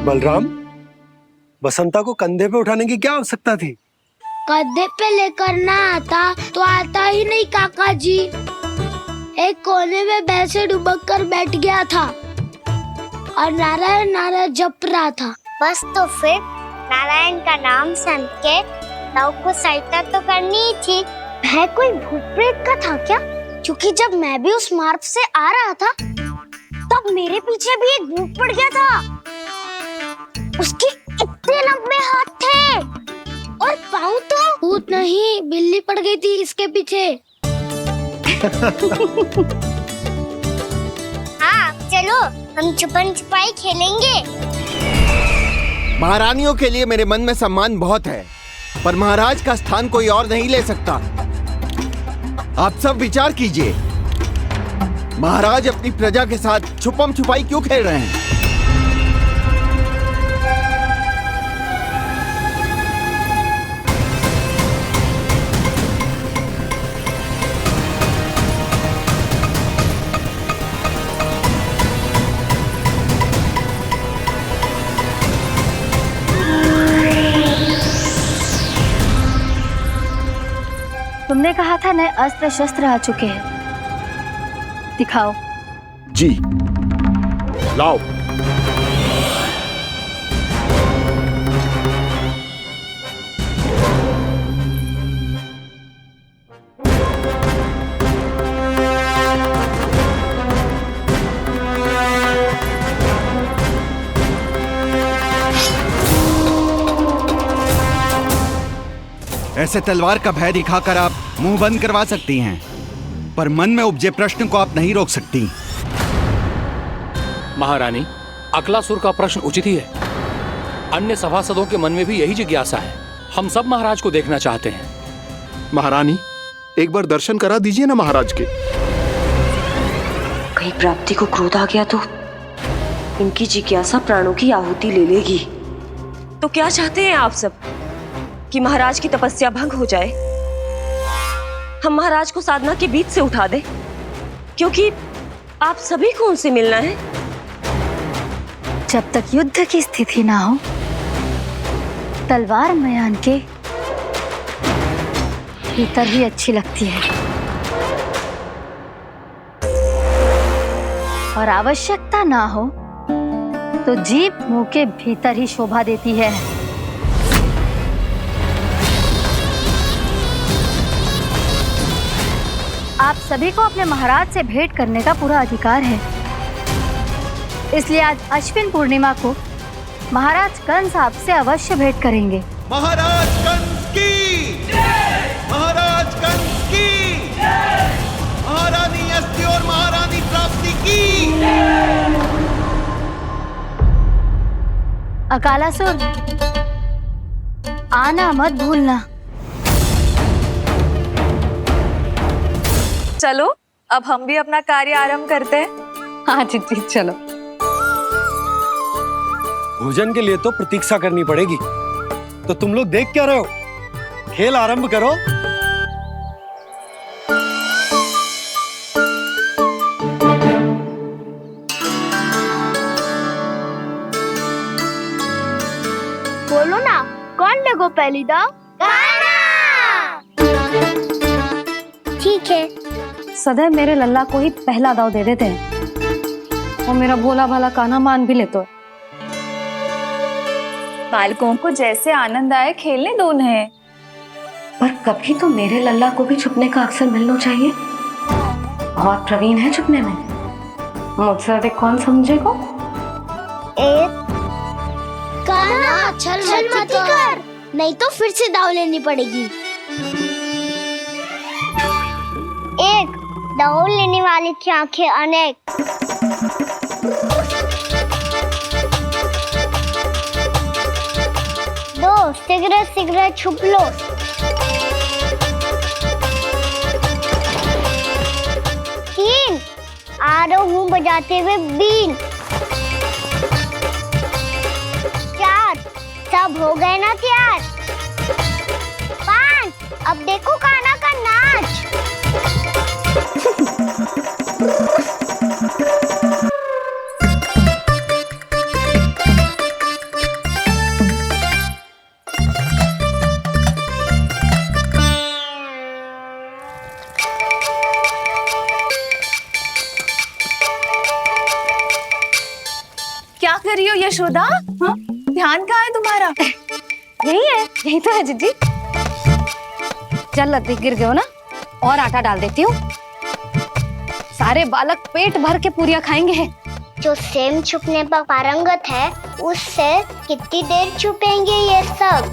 बलराम, बसंता को कंधे पे उठाने की क्या आवश्यकता थी? कंधे पे लेकर ना आता तो आता ही नहीं काका जी। एक कोने में वैसे डुबक कर बैठ गया था और नारायण नारायण जप रहा था। बस तो फिर नारायण का नाम सुन के दाऊ को सहायता तो करनी ही थी। वह कोई भूत प्रेत का था क्या? क्योंकि जब मैं भी उस मार्ग से आ रहा था तब मेरे पीछे भी एक भूत पड़ गया था। उसके इतने लंबे हाथ थे और पाँव तो। भूत नहीं, बिल्ली पड़ गई थी इसके पीछे। हाँ चलो हम छुपन छुपाई खेलेंगे। महारानियों के लिए मेरे मन में सम्मान बहुत है, पर महाराज का स्थान कोई और नहीं ले सकता। आप सब विचार कीजिए, महाराज अपनी प्रजा के साथ छुपम छुपाई क्यों खेल रहे हैं? तुमने कहा था नए अस्त्र शस्त्र आ चुके हैं, दिखाओ। जी लाओ। ऐसे तलवार का भय दिखाकर आप मुंह बंद करवा सकती हैं, पर मन में उपजे प्रश्न को आप नहीं रोक सकती। महारानी, अकलासुर का प्रश्न उचित ही है। अन्य सभासदों के मन में भी यही जिज्ञासा है। हम सब महाराज को देखना चाहते हैं। महारानी, एक बार दर्शन करा दीजिए ना महाराज के। कहीं प्राप्ति को क्रोध आ गया तो इनकी जिज्ञासा प्राणों की आहुति ले लेगी। तो क्या चाहते हैं आप सब? कि महाराज की तपस्या भंग हो जाए? हम महाराज को साधना के बीच से उठा दें? क्योंकि आप सभी को उनसे मिलना है। जब तक युद्ध की स्थिति ना हो, तलवार मयान के भीतर ही अच्छी लगती है और आवश्यकता ना हो तो जीभ मुंह के भीतर ही शोभा देती है। आप सभी को अपने महाराज से भेंट करने का पूरा अधिकार है। इसलिए आज अश्विन पूर्णिमा को महाराज कंस आपसे अवश्य भेंट करेंगे। महाराज कंस की जय! महाराज कंस की जय! महारानी अस्ति और महारानी प्राप्ति की जय! अकालासुर, आना मत भूलना। चलो अब हम भी अपना कार्य आरंभ करते हैं। हाँ चिट्ठी, चलो। भोजन के लिए तो प्रतीक्षा करनी पड़ेगी, तो तुम लोग देख क्या रहे हो? खेल आरंभ करो। बोलो ना, कौन लगो पहली दाव? ठीक है। सदैव मेरे लल्ला को ही पहला दाव दे देते हैं और मेरा भोला भाला कान्हा मान भी लेते। बालकों को जैसे आनंद आए खेलने दो उन्हें। पर कभी तो मेरे लल्ला को भी छुपने का अवसर मिलना चाहिए। बहुत प्रवीण है छुपने में, मुझसे अधिक कौन समझेगा? कान्हा छल मत कर, नहीं तो फिर से दाव लेनी पड़ेगी। एक दाव लेने वाली की आंखें अनेक। शीघ्र शीघ्र छुप लो। 3 आ रहा हूँ बजाते हुए बीन। 4 सब हो गए ना तैयार। 5 अब देखो कान्हा का नाच। क्या कर रही हो यशोदा? हाँ? ध्यान कहाँ है तुम्हारा? यही है, यही तो है जीजी। चल लती, गिर गए हो ना, और आटा डाल देती हूँ। सारे बालक पेट भर के पूरियां खाएंगे। जो सेम छुपने पर पारंगत है उससे कितनी देर छुपेंगे ये सब?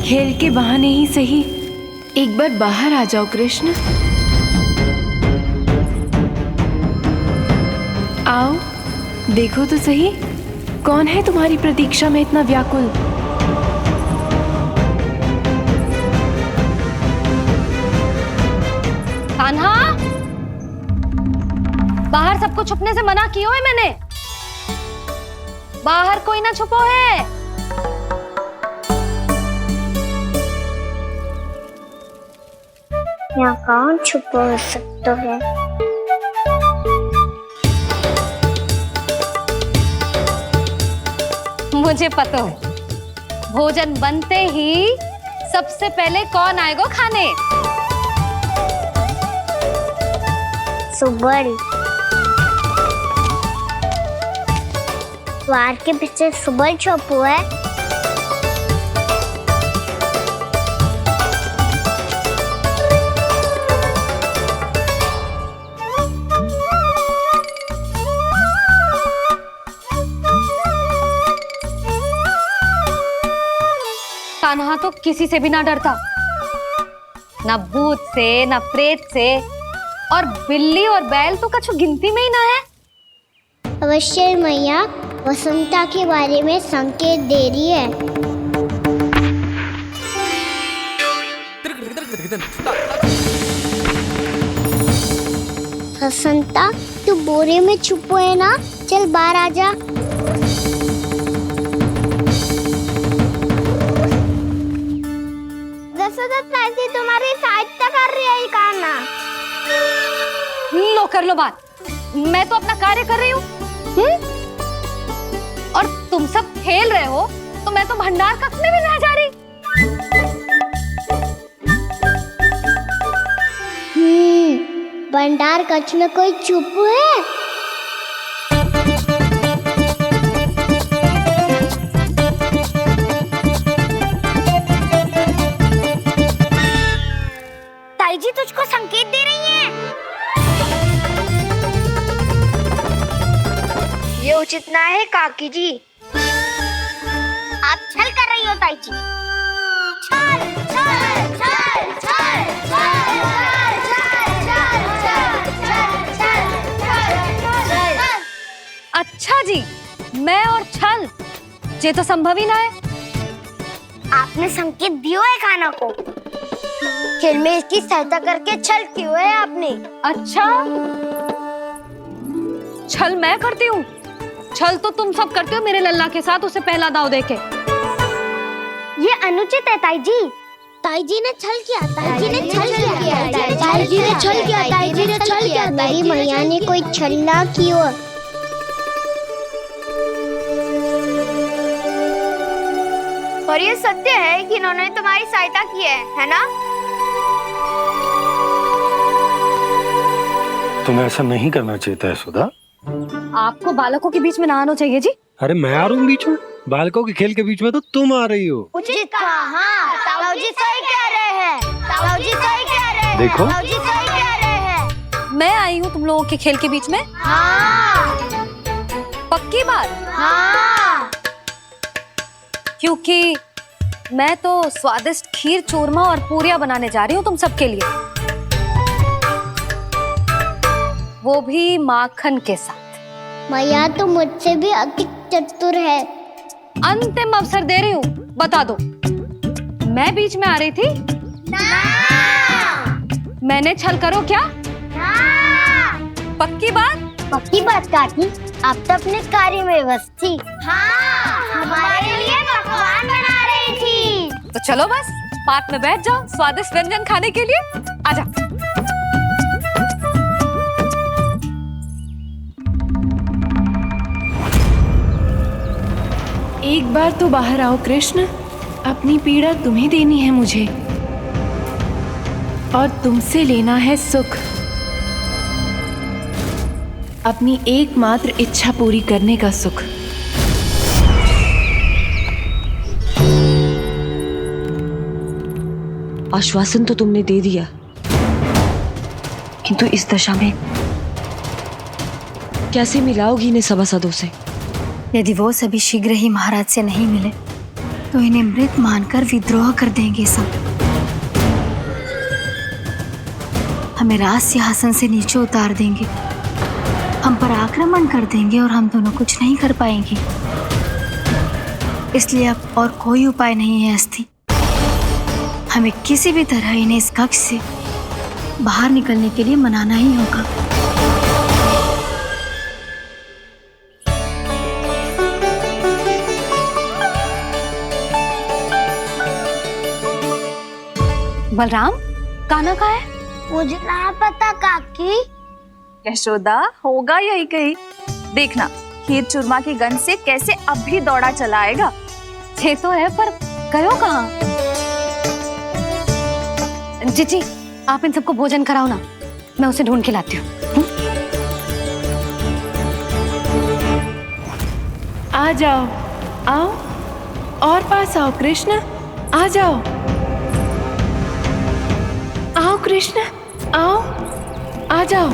खेल के बहाने ही सही एक बार बाहर आ जाओ कृष्ण। आओ देखो तो सही, कौन है तुम्हारी प्रतीक्षा में इतना व्याकुल? कान्हा, बाहर सबको छुपने से मना किया है मैंने। बाहर कोई ना छुपो है। यहाँ कौन छुपा हो सकता है? मुझे पता है, भोजन बनते ही सबसे पहले कौन आएगा खाने? सुबल। द्वार के पीछे सुबल छुपा है। कान्हा तो किसी से भी ना डरता, ना भूत से, ना प्रेत से, और बिल्ली और बैल तो कछु गिनती में ही ना है। अवश्य मैया वसंता के बारे में संकेत दे रही है। वसंता तू बोरे में छुपो है ना, चल बाहर आ जा। तुम्हारी सहायता कर रही है कान्हा। लो कर लो बात, मैं तो अपना कार्य कर रही हूँ। और तुम सब खेल रहे हो तो मैं तो भंडार कक्ष में भी नहीं जा रही। भंडार कक्ष में कोई चुप है? ताई जी तुझको संकेत दे रही हैं। ये उचित ना है काकी जी। आप छल कर रही हो ताई जी। छल छल छल छल छल। अच्छा जी, मैं और छल, ये तो संभव ही ना है। आपने संकेत दिया है कान्हा को। खेल में इसकी सहायता करके छल क्यों है आपने? अच्छा, छल मैं करती हूँ? छल तो तुम सब करते हो मेरे लल्ला के साथ, उसे पहला दाव देके। ये अनुचित है ताई जी। ताई जी ने छल किया, ताई जी ने छल किया, ताई जी ने छल किया, ताई जी ने छल किया। मेरी मैया ने कोई छल ना किया। और ये सत्य है कि इन्होंने तुम्हारी सहायता की है ना? तुम्हें ऐसा नहीं करना चाहिए था यशोदा। आपको बालकों के बीच में ना आना चाहिए जी। अरे मैं आ रहा हूँ बीच में? बालकों के खेल के बीच में तो तुम आ रही हो। उचित कहा। ताऊ जी सही कह रहे हैं। ताऊ जी सही कह रहे हैं। देखो। ताऊ जी सही कह रहे हैं। मैं आई हूँ तुम लोगों के खेल के बीच में? हाँ। पक्की बात? हाँ। क्योंकि मैं तो स्वादिष्ट खीर, चूरमा और पूरियां बनाने जा रही हूँ तुम सबके लिए, वो भी माखन के साथ। मैया तो मुझसे भी अधिक चतुर है। अंतिम अवसर दे रही हूँ, बता दो, मैं बीच में आ रही थी? मैंने छल करो क्या? पक्की बात? पक्की बात काकी, आप तो अपने कार्य में व्यस्त थी। हमारे लिए पकवान बना रही थी। तो चलो बस पार्क में बैठ जाओ स्वादिष्ट व्यंजन खाने के लिए। आजा। एक बार तो बाहर आओ कृष्ण, अपनी पीड़ा तुम्हें देनी है मुझे, और तुमसे लेना है सुख। अपनी एकमात्र इच्छा पूरी करने का सुख। आश्वासन तो तुमने दे दिया, किंतु इस दशा में कैसे मिलाओगी इन्हें सभासदों से? यदि वो सभी शीघ्र ही महाराज से नहीं मिले तो इन्हें मृत मानकर विद्रोह कर देंगे सब। हमें राज सिंहासन से नीचे उतार देंगे, हम पर आक्रमण कर देंगे और हम दोनों कुछ नहीं कर पाएंगे। इसलिए अब और कोई उपाय नहीं है अस्थि, हमें किसी भी तरह इन्हें इस कक्ष से बाहर निकलने के लिए मनाना ही होगा। बलराम, कान्हा कहाँ है? मुझे ना पता काकी। यशोदा, होगा यही कहीं। देखना खीर चूरमा की गंध से कैसे अब भी दौड़ा चला आएगा। ये तो है, पर गयो कहाँ? जीजी, आप इन सबको भोजन कराओ ना, मैं उसे ढूंढ के लाती हूँ। आ जाओ, आओ और पास आओ कृष्ण, आ जाओ। आओ कृष्ण, आओ, आ जाओ।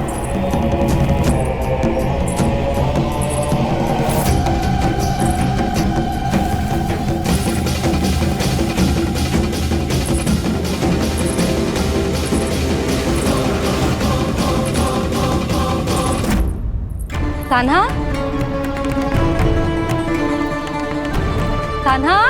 कान्हा, कान्हा,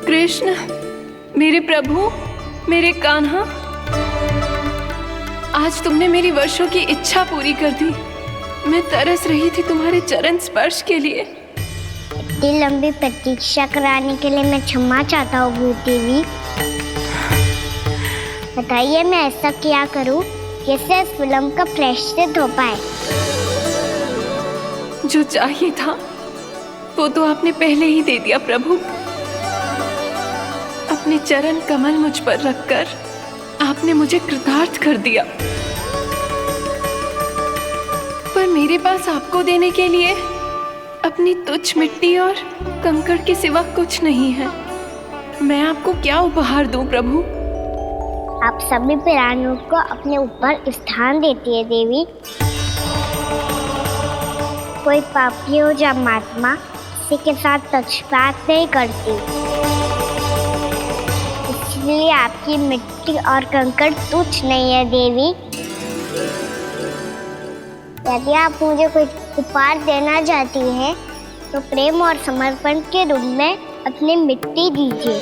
कृष्ण, मेरे प्रभु, मेरे कान्हा, आज तुमने मेरी वर्षों की इच्छा पूरी कर दी। मैं तरस रही थी तुम्हारे चरण स्पर्श के लिए। इतनी लंबी प्रतीक्षा कराने के लिए मैं क्षमा चाहता हूँ देवी। बताइए मैं ऐसा क्या करूँ जिससे इस फिल्म का प्रायश्चित हो पाए? जो चाहिए था वो तो आपने पहले ही दे दिया प्रभु। अपने चरण कमल मुझ पर रखकर आपने मुझे कृतार्थ कर दिया, पर मेरे पास आपको देने के लिए अपनी तुच्छ मिट्टी और कंकड़ के सिवा कुछ नहीं है। मैं आपको क्या उपहार दूं प्रभु? आप सभी प्राणियों को अपने ऊपर स्थान देती है देवी। कोई पापी हो या महात्मा, किसी के साथ पक्षपात नहीं करती, इसलिए आपकी मिट्टी और कंकड़ तुच्छ नहीं है देवी। यदि आप मुझे कोई उपहार देना चाहती हैं, तो प्रेम और समर्पण के रूप में अपनी मिट्टी दीजिए,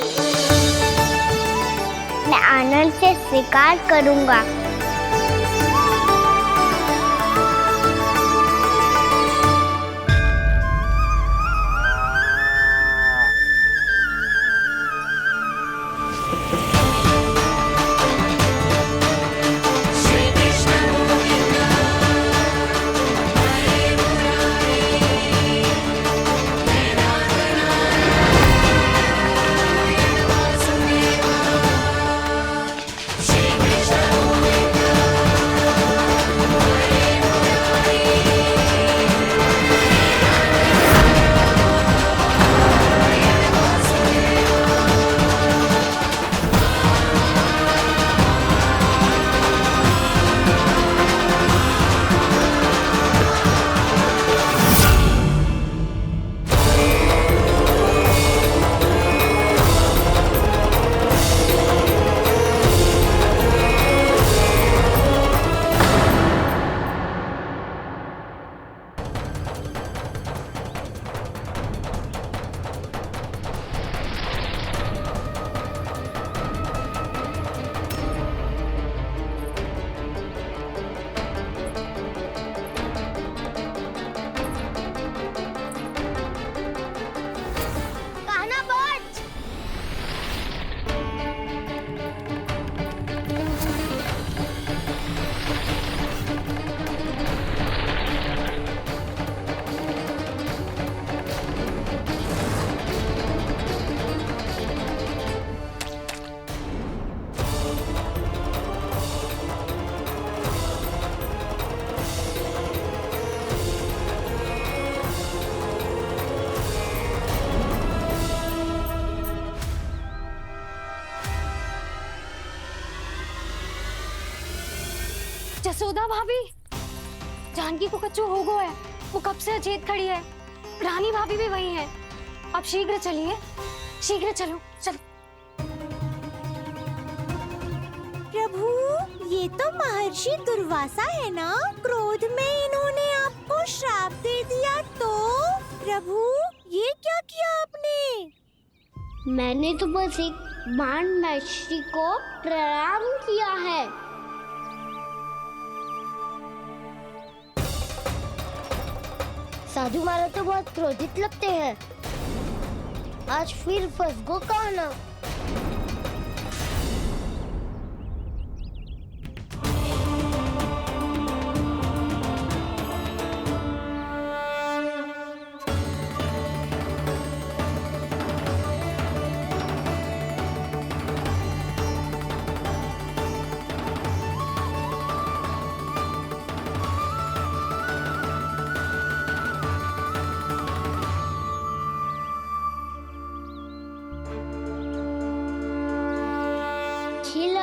मैं आनंद से स्वीकार करूंगा। जसोदा भाभी, जानकी को कच्चू हो गया है, वो कब से अचेत खड़ी है। रानी भाभी भी वही है। आप शीघ्र चलिए, शीघ्र चलो चलो। प्रभु, ये तो महर्षि दुर्वासा है ना? क्रोध में इन्होंने आपको श्राप दे दिया तो? प्रभु, ये क्या किया आपने? मैंने तो बस एक बाण महर्षि को प्रणाम किया है। साधु महाराज तो बहुत क्रोधित लगते हैं। आज फिर फंस गो कहना।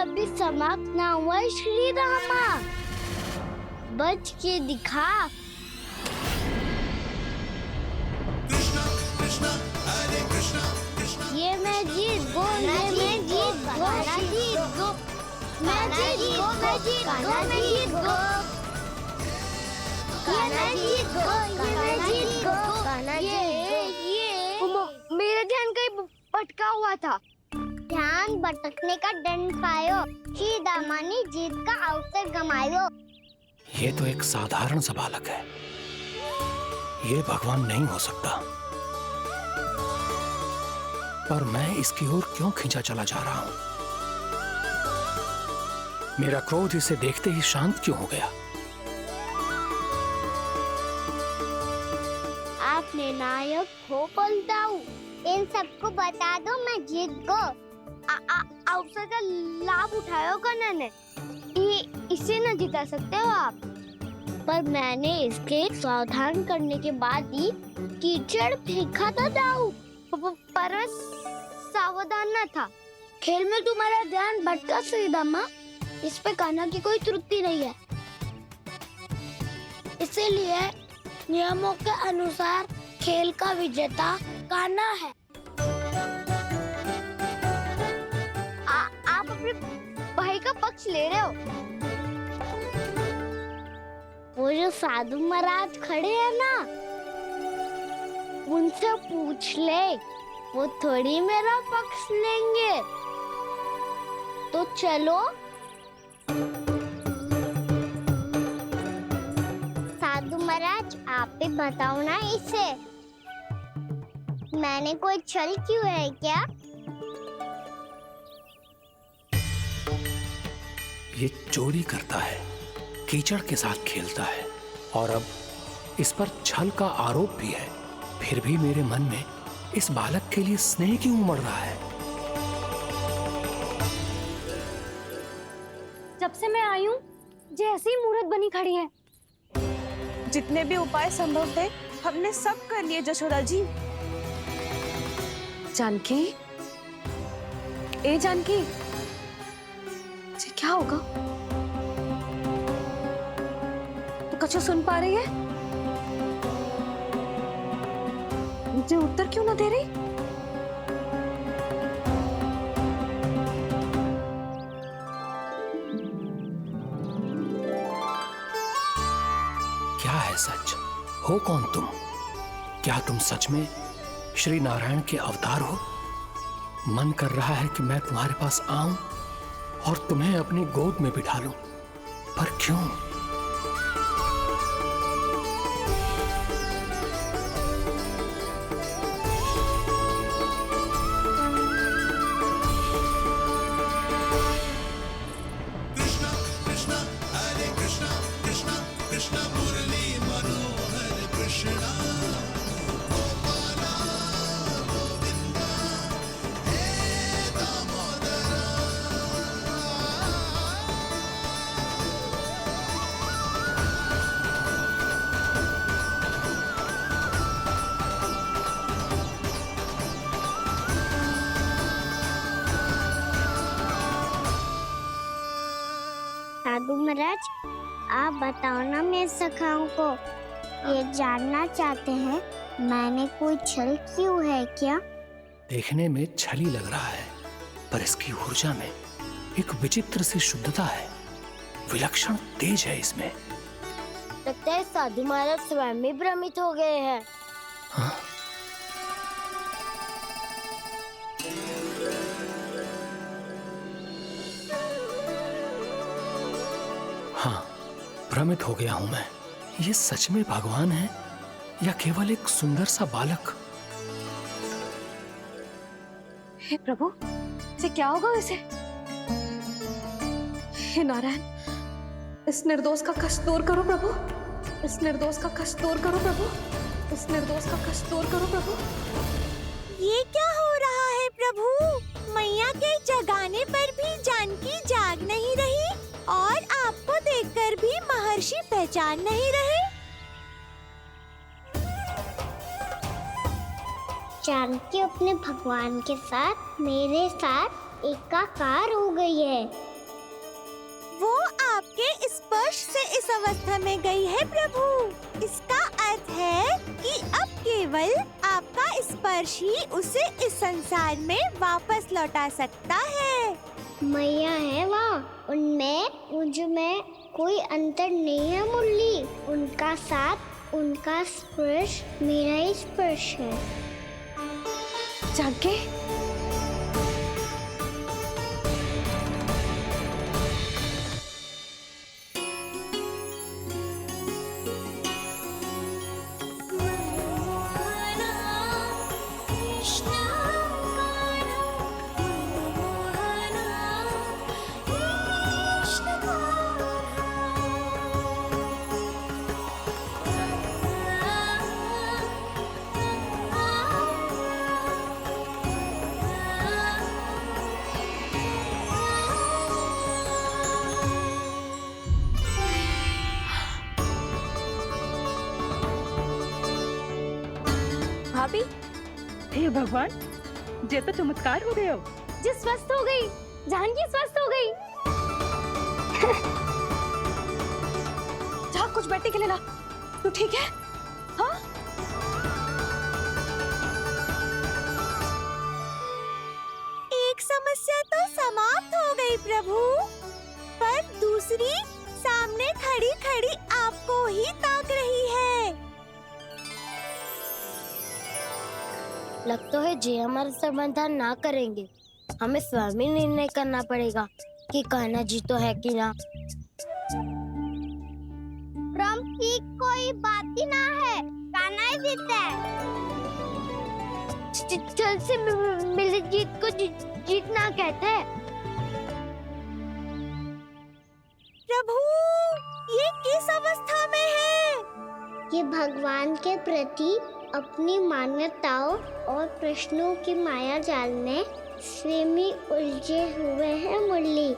अभी समाप्त ना हुआ श्री रामा, बच के दिखा। कृष्णा कृष्णा हरे कृष्णा कृष्णा। ये मैं जीत गो, ये मैं जीत गो, जीत गो, मैं जीत गो, मैं जीत गो, मैं जीत गो, ये मैं जीत गो, ये मैं जीत गो। ये मेरा ध्यान कहीं भटका हुआ था। ध्यान भटकने का दंड पायो, श्री दामा ने जीत का अवसर गमायो। ये तो एक साधारण सा बालक है, ये भगवान नहीं हो सकता। पर मैं इसकी ओर क्यों खींचा चला जा रहा हूं? मेरा क्रोध इसे देखते ही शांत क्यों हो गया? आपने नायक हो पलटाऊ, इन सबको बता दो मैं जीत गो। अवसर का लाभ उठायो कन्ना ने, इसे न जिता सकते हो आप। पर मैंने इसके सावधान करने के बाद ही कीचड़ फेंका था दाऊ, पर सावधान न था। खेल में तुम्हारा ध्यान भटका श्रीदामा, इस पे कान्हा की कोई त्रुटि नहीं है। इसीलिए नियमों के अनुसार खेल का विजेता कान्हा है। आप अपने भाई का पक्ष ले रहे हो। वो जो साधु महाराज खड़े हैं ना, उनसे पूछ ले, वो थोड़ी मेरा पक्ष लेंगे। तो चलो। साधु महाराज, आप भी बताओ ना इसे, मैंने कोई छल क्यों है क्या? ये चोरी करता है, कीचड़ के साथ खेलता है, और अब इस पर छल का आरोप भी है। फिर भी मेरे मन में इस बालक के लिए स्नेह क्यों उमड़ रहा है? जब से मैं आई हूँ, जैसी मूर्त बनी खड़ी है। जितने भी उपाय संभव थे हमने सब कर लिए जशोदा जी। जानकी, ए जानकी, जी क्या होगा? तो कच्चू सुन पा रही है? मुझे उत्तर क्यों ना दे रही? क्या है सच? हो कौन तुम? क्या तुम सच में श्री नारायण के अवतार हो? मन कर रहा है कि मैं तुम्हारे पास आऊं और तुम्हें अपनी गोद में बिठा लूं, पर क्यों? कृष्णा कृष्णा हरे कृष्णा कृष्णा कृष्णा मुरली मनोहर कृष्णा। साधु महाराज, आप बताओ ना मेरे सखाओं को, ये जानना चाहते हैं मैंने कोई छल क्यों है क्या? देखने में छली लग रहा है, पर इसकी ऊर्जा में एक विचित्र सी शुद्धता है, विलक्षण तेज है इसमें। लगता है साधु महाराज स्वयं भी भ्रमित हो गए हैं। हाँ? हाँ, भ्रमित हो गया हूं मैं। ये सच में भगवान है या केवल एक सुंदर सा बालक? हे प्रभु, इसे क्या होगा इसे? हे नारायण, इस निर्दोष का कष्ट दूर करो प्रभु, इस निर्दोष का कष्ट दूर करो प्रभु, इस निर्दोष का कष्ट दूर करो प्रभु। ये क्या हो रहा है प्रभु? मैया के जगाने पर भी जानकी जाग नहीं रही और आपको देखकर भी महर्षि पहचान नहीं रहे। जानकी अपने भगवान के साथ मेरे साथ एकाकार हो गई है। वो आपके स्पर्श से इस अवस्था में गई है प्रभु। इसका अर्थ है कि अब केवल आपका स्पर्श ही उसे इस संसार में वापस लौटा सकता है। मैया है वहाँ, उनमें मुझ में कोई अंतर नहीं है मुरली। उनका साथ, उनका स्पर्श मेरा ही स्पर्श है। जानकी, भाभी, हे भगवान, ये तो चमत्कार हो गए हो। जी स्वस्थ हो गई, जानकी स्वस्थ हो गई। जा कुछ बैठने के लिए ला। तू ठीक है? हाँ? एक समस्या तो समाप्त हो गई प्रभु, पर दूसरी सामने खड़ी खड़ी आपको ही ताक रही है। लगता है जी हमारा समाधान ना करेंगे, हमें स्वयं ही निर्णय करना पड़ेगा कि कान्हा जी तो है कि ना। ब्रह्म की कोई बात ही ना है, कान्हा ही जीतता है। छल से मिली जीत को जीतना कहते हैं। प्रभु, ये किस अवस्था में है? ये भगवान के प्रति अपनी मान्यताओं और प्रश्नों की माया जाल में स्वयं ही उलझे हुए हैं मुरली।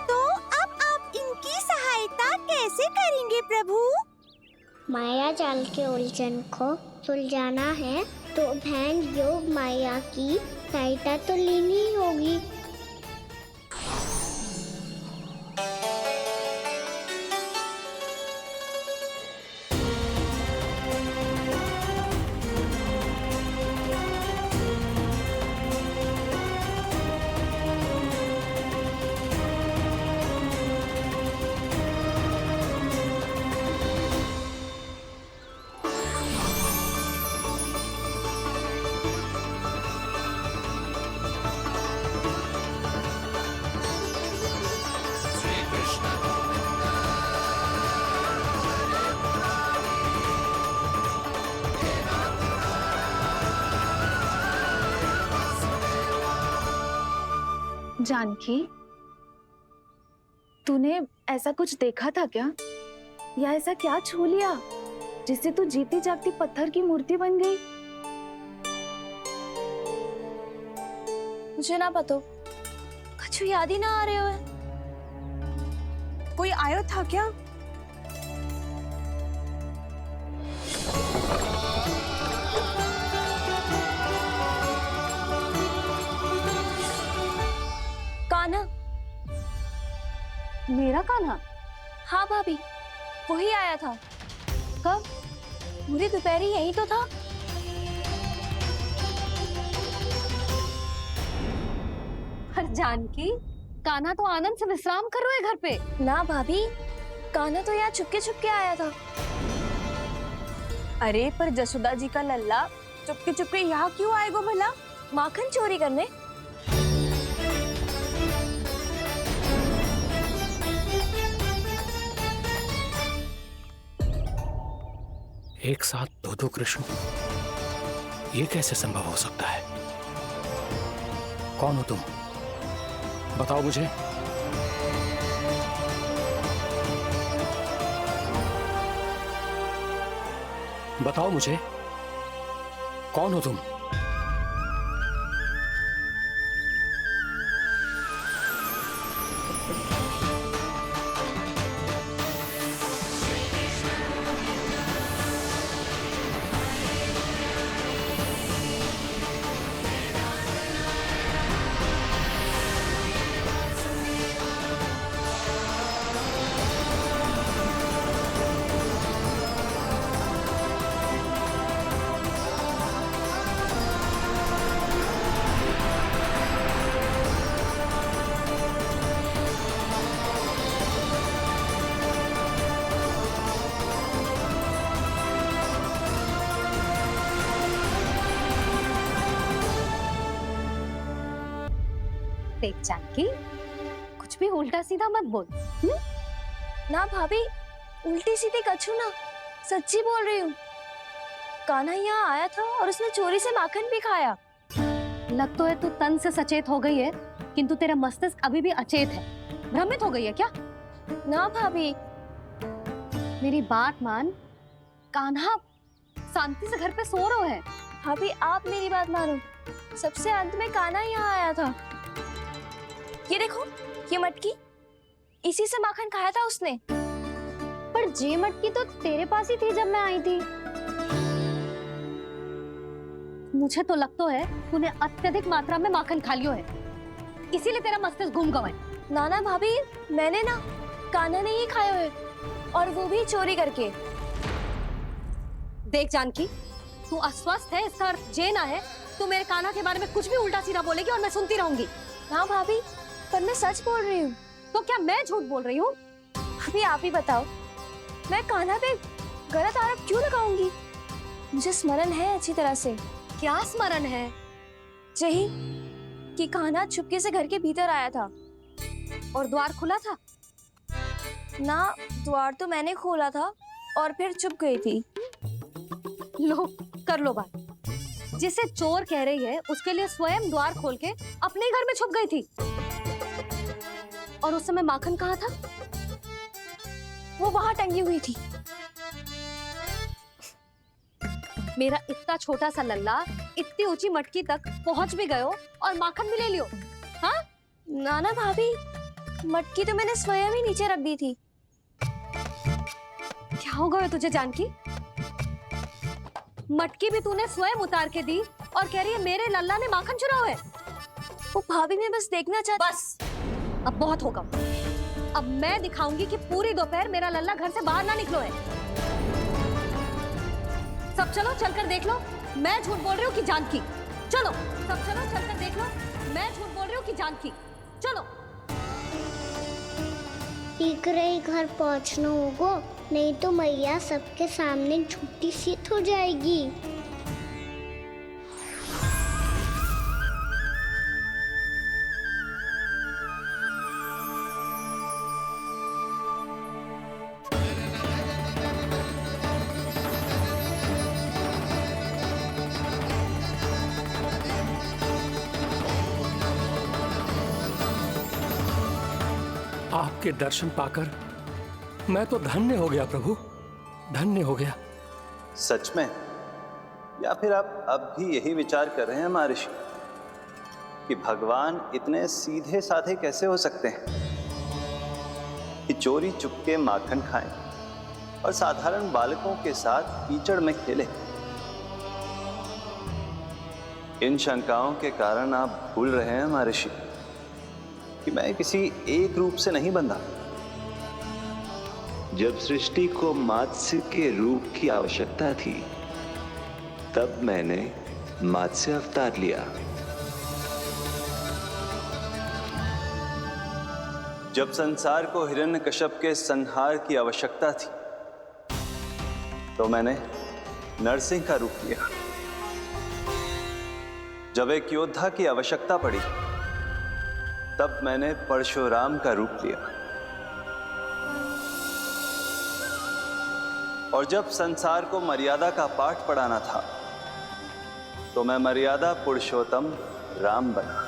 तो अब आप इनकी सहायता कैसे करेंगे प्रभु? माया जाल के उलझन को सुलझाना है तो बहन योग माया की सहायता तो लेनी ही होगी। जानकी, तूने ऐसा कुछ देखा था क्या, या ऐसा क्या छू लिया जिससे तू जीती जागती पत्थर की मूर्ति बन गई? मुझे ना पता, कुछ याद ही ना आ रहे हो। कोई आया था क्या? मेरा कान्हा? हाँ भाभी, वही आया था। कब? पूरी दोपहर यही तो था। पर जानकी, कान्हा तो आनंद से विश्राम कर रहे घर पे। ना भाभी, कान्हा तो यहाँ चुपके चुपके आया था। अरे पर जसोदा जी का लल्ला चुपके चुपके यहाँ क्यों आएगा भला? माखन चोरी करने? एक साथ दो कृष्ण, ये कैसे संभव हो सकता है? कौन हो तुम? बताओ मुझे। बताओ मुझे, कौन हो तुम? देख जानकी, कुछ भी उल्टा सीधा मत बोल। ना भाभी, उल्टी सीधी कछू ना, सच्ची बोल रही हूँ। कान्हा यहाँ आया था और उसने चोरी से माखन भी खाया। लग तो है तू तन से सचेत हो गई है, किंतु तेरा मस्तिष्क अभी भी अचेत है। भ्रमित हो गई है क्या? ना भाभी। मेरी बात मान, कान्हा शांति से घर पे सो रहा है। भाभी आप मेरी बात मानो, सबसे अंत में कान्हा यहाँ आया था। ये देखो, ये मटकी, इसी से माखन खाया था उसने। पर जे मटकी तो तेरे पास ही थी जब मैं आई थी। मुझे तो लगता है तूने अत्यधिक मात्रा में माखन खा लियो है, इसीलिए तेरा मस्तिष्क घूम गया है। नाना भाभी, मैंने ना कान्हा ने ही खाया है, और वो भी चोरी करके। देख जानकी, तू अस्वस्थ है, इसका अर्थ जे ना है तू मेरे कान्हा के बारे में कुछ भी उल्टा सीधा बोलेगी और मैं सुनती रहूंगी। हाँ भाभी, पर मैं सच बोल रही हूँ। तो क्या मैं झूठ बोल रही हूँ? अभी आप ही बताओ, मैं कान्हा पे गलत आरोप क्यों लगाऊंगी? मुझे स्मरण है अच्छी तरह से। क्या स्मरण है? यही कि कान्हा चुपके से घर के भीतर आया था। और द्वार खुला था? ना, द्वार तो मैंने खोला था और फिर चुप गई थी। लो, कर लो बात। जिसे चोर कह रही है उसके लिए स्वयं द्वार खोल के अपने घर में छुप गई थी। और उस समय माखन कहाँ था? वो वहां टंगी हुई थी। मेरा इतना छोटा सा लल्ला इतनी ऊंची मटकी तक पहुंच भी गयो और माखन भी ले लियो। हाँ? नाना भाभी, मटकी तो मैंने स्वयं ही नीचे रख दी थी। क्या हो गया तुझे जानकी? मटकी भी तूने स्वयं उतार के दी और कह रही है मेरे लल्ला ने माखन चुराया है। वो भाभी मैं बस देखना चाहती। बस, अब बहुत होगा। अब मैं दिखाऊंगी कि पूरी दोपहर मेरा लल्ला घर से बाहर ना निकलो है। सब चलो, चलकर देख लो मैं झूठ बोल रही हूँ कि जानकी। चलो सब चलो, चलकर देख लो मैं झूठ बोल रही हूँ कि जानकी। चलो। शीघ्र ही घर पहुंचना होगा, नहीं तो मैया सबके सामने झूठी सिद्ध हो जाएगी। आपके दर्शन पाकर मैं तो धन्य हो गया प्रभु, धन्य हो गया। सच में? या फिर आप अब भी यही विचार कर रहे हैं महर्षि कि भगवान इतने सीधे साधे कैसे हो सकते हैं कि चोरी चुपके माखन खाएं और साधारण बालकों के साथ कीचड़ में खेलें? इन शंकाओं के कारण आप भूल रहे हैं महर्षि कि मैं किसी एक रूप से नहीं बंधा, जब सृष्टि को मात्स्य के रूप की आवश्यकता थी, तब मैंने मात्स्य अवतार लिया। जब संसार को हिरण्यकश्यप के संहार की आवश्यकता थी, तो मैंने नरसिंह का रूप लिया। जब एक योद्धा की आवश्यकता पड़ी, तब मैंने परशुराम का रूप लिया। और जब संसार को मर्यादा का पाठ पढ़ाना था, तो मैं मर्यादा पुरुषोत्तम राम बना।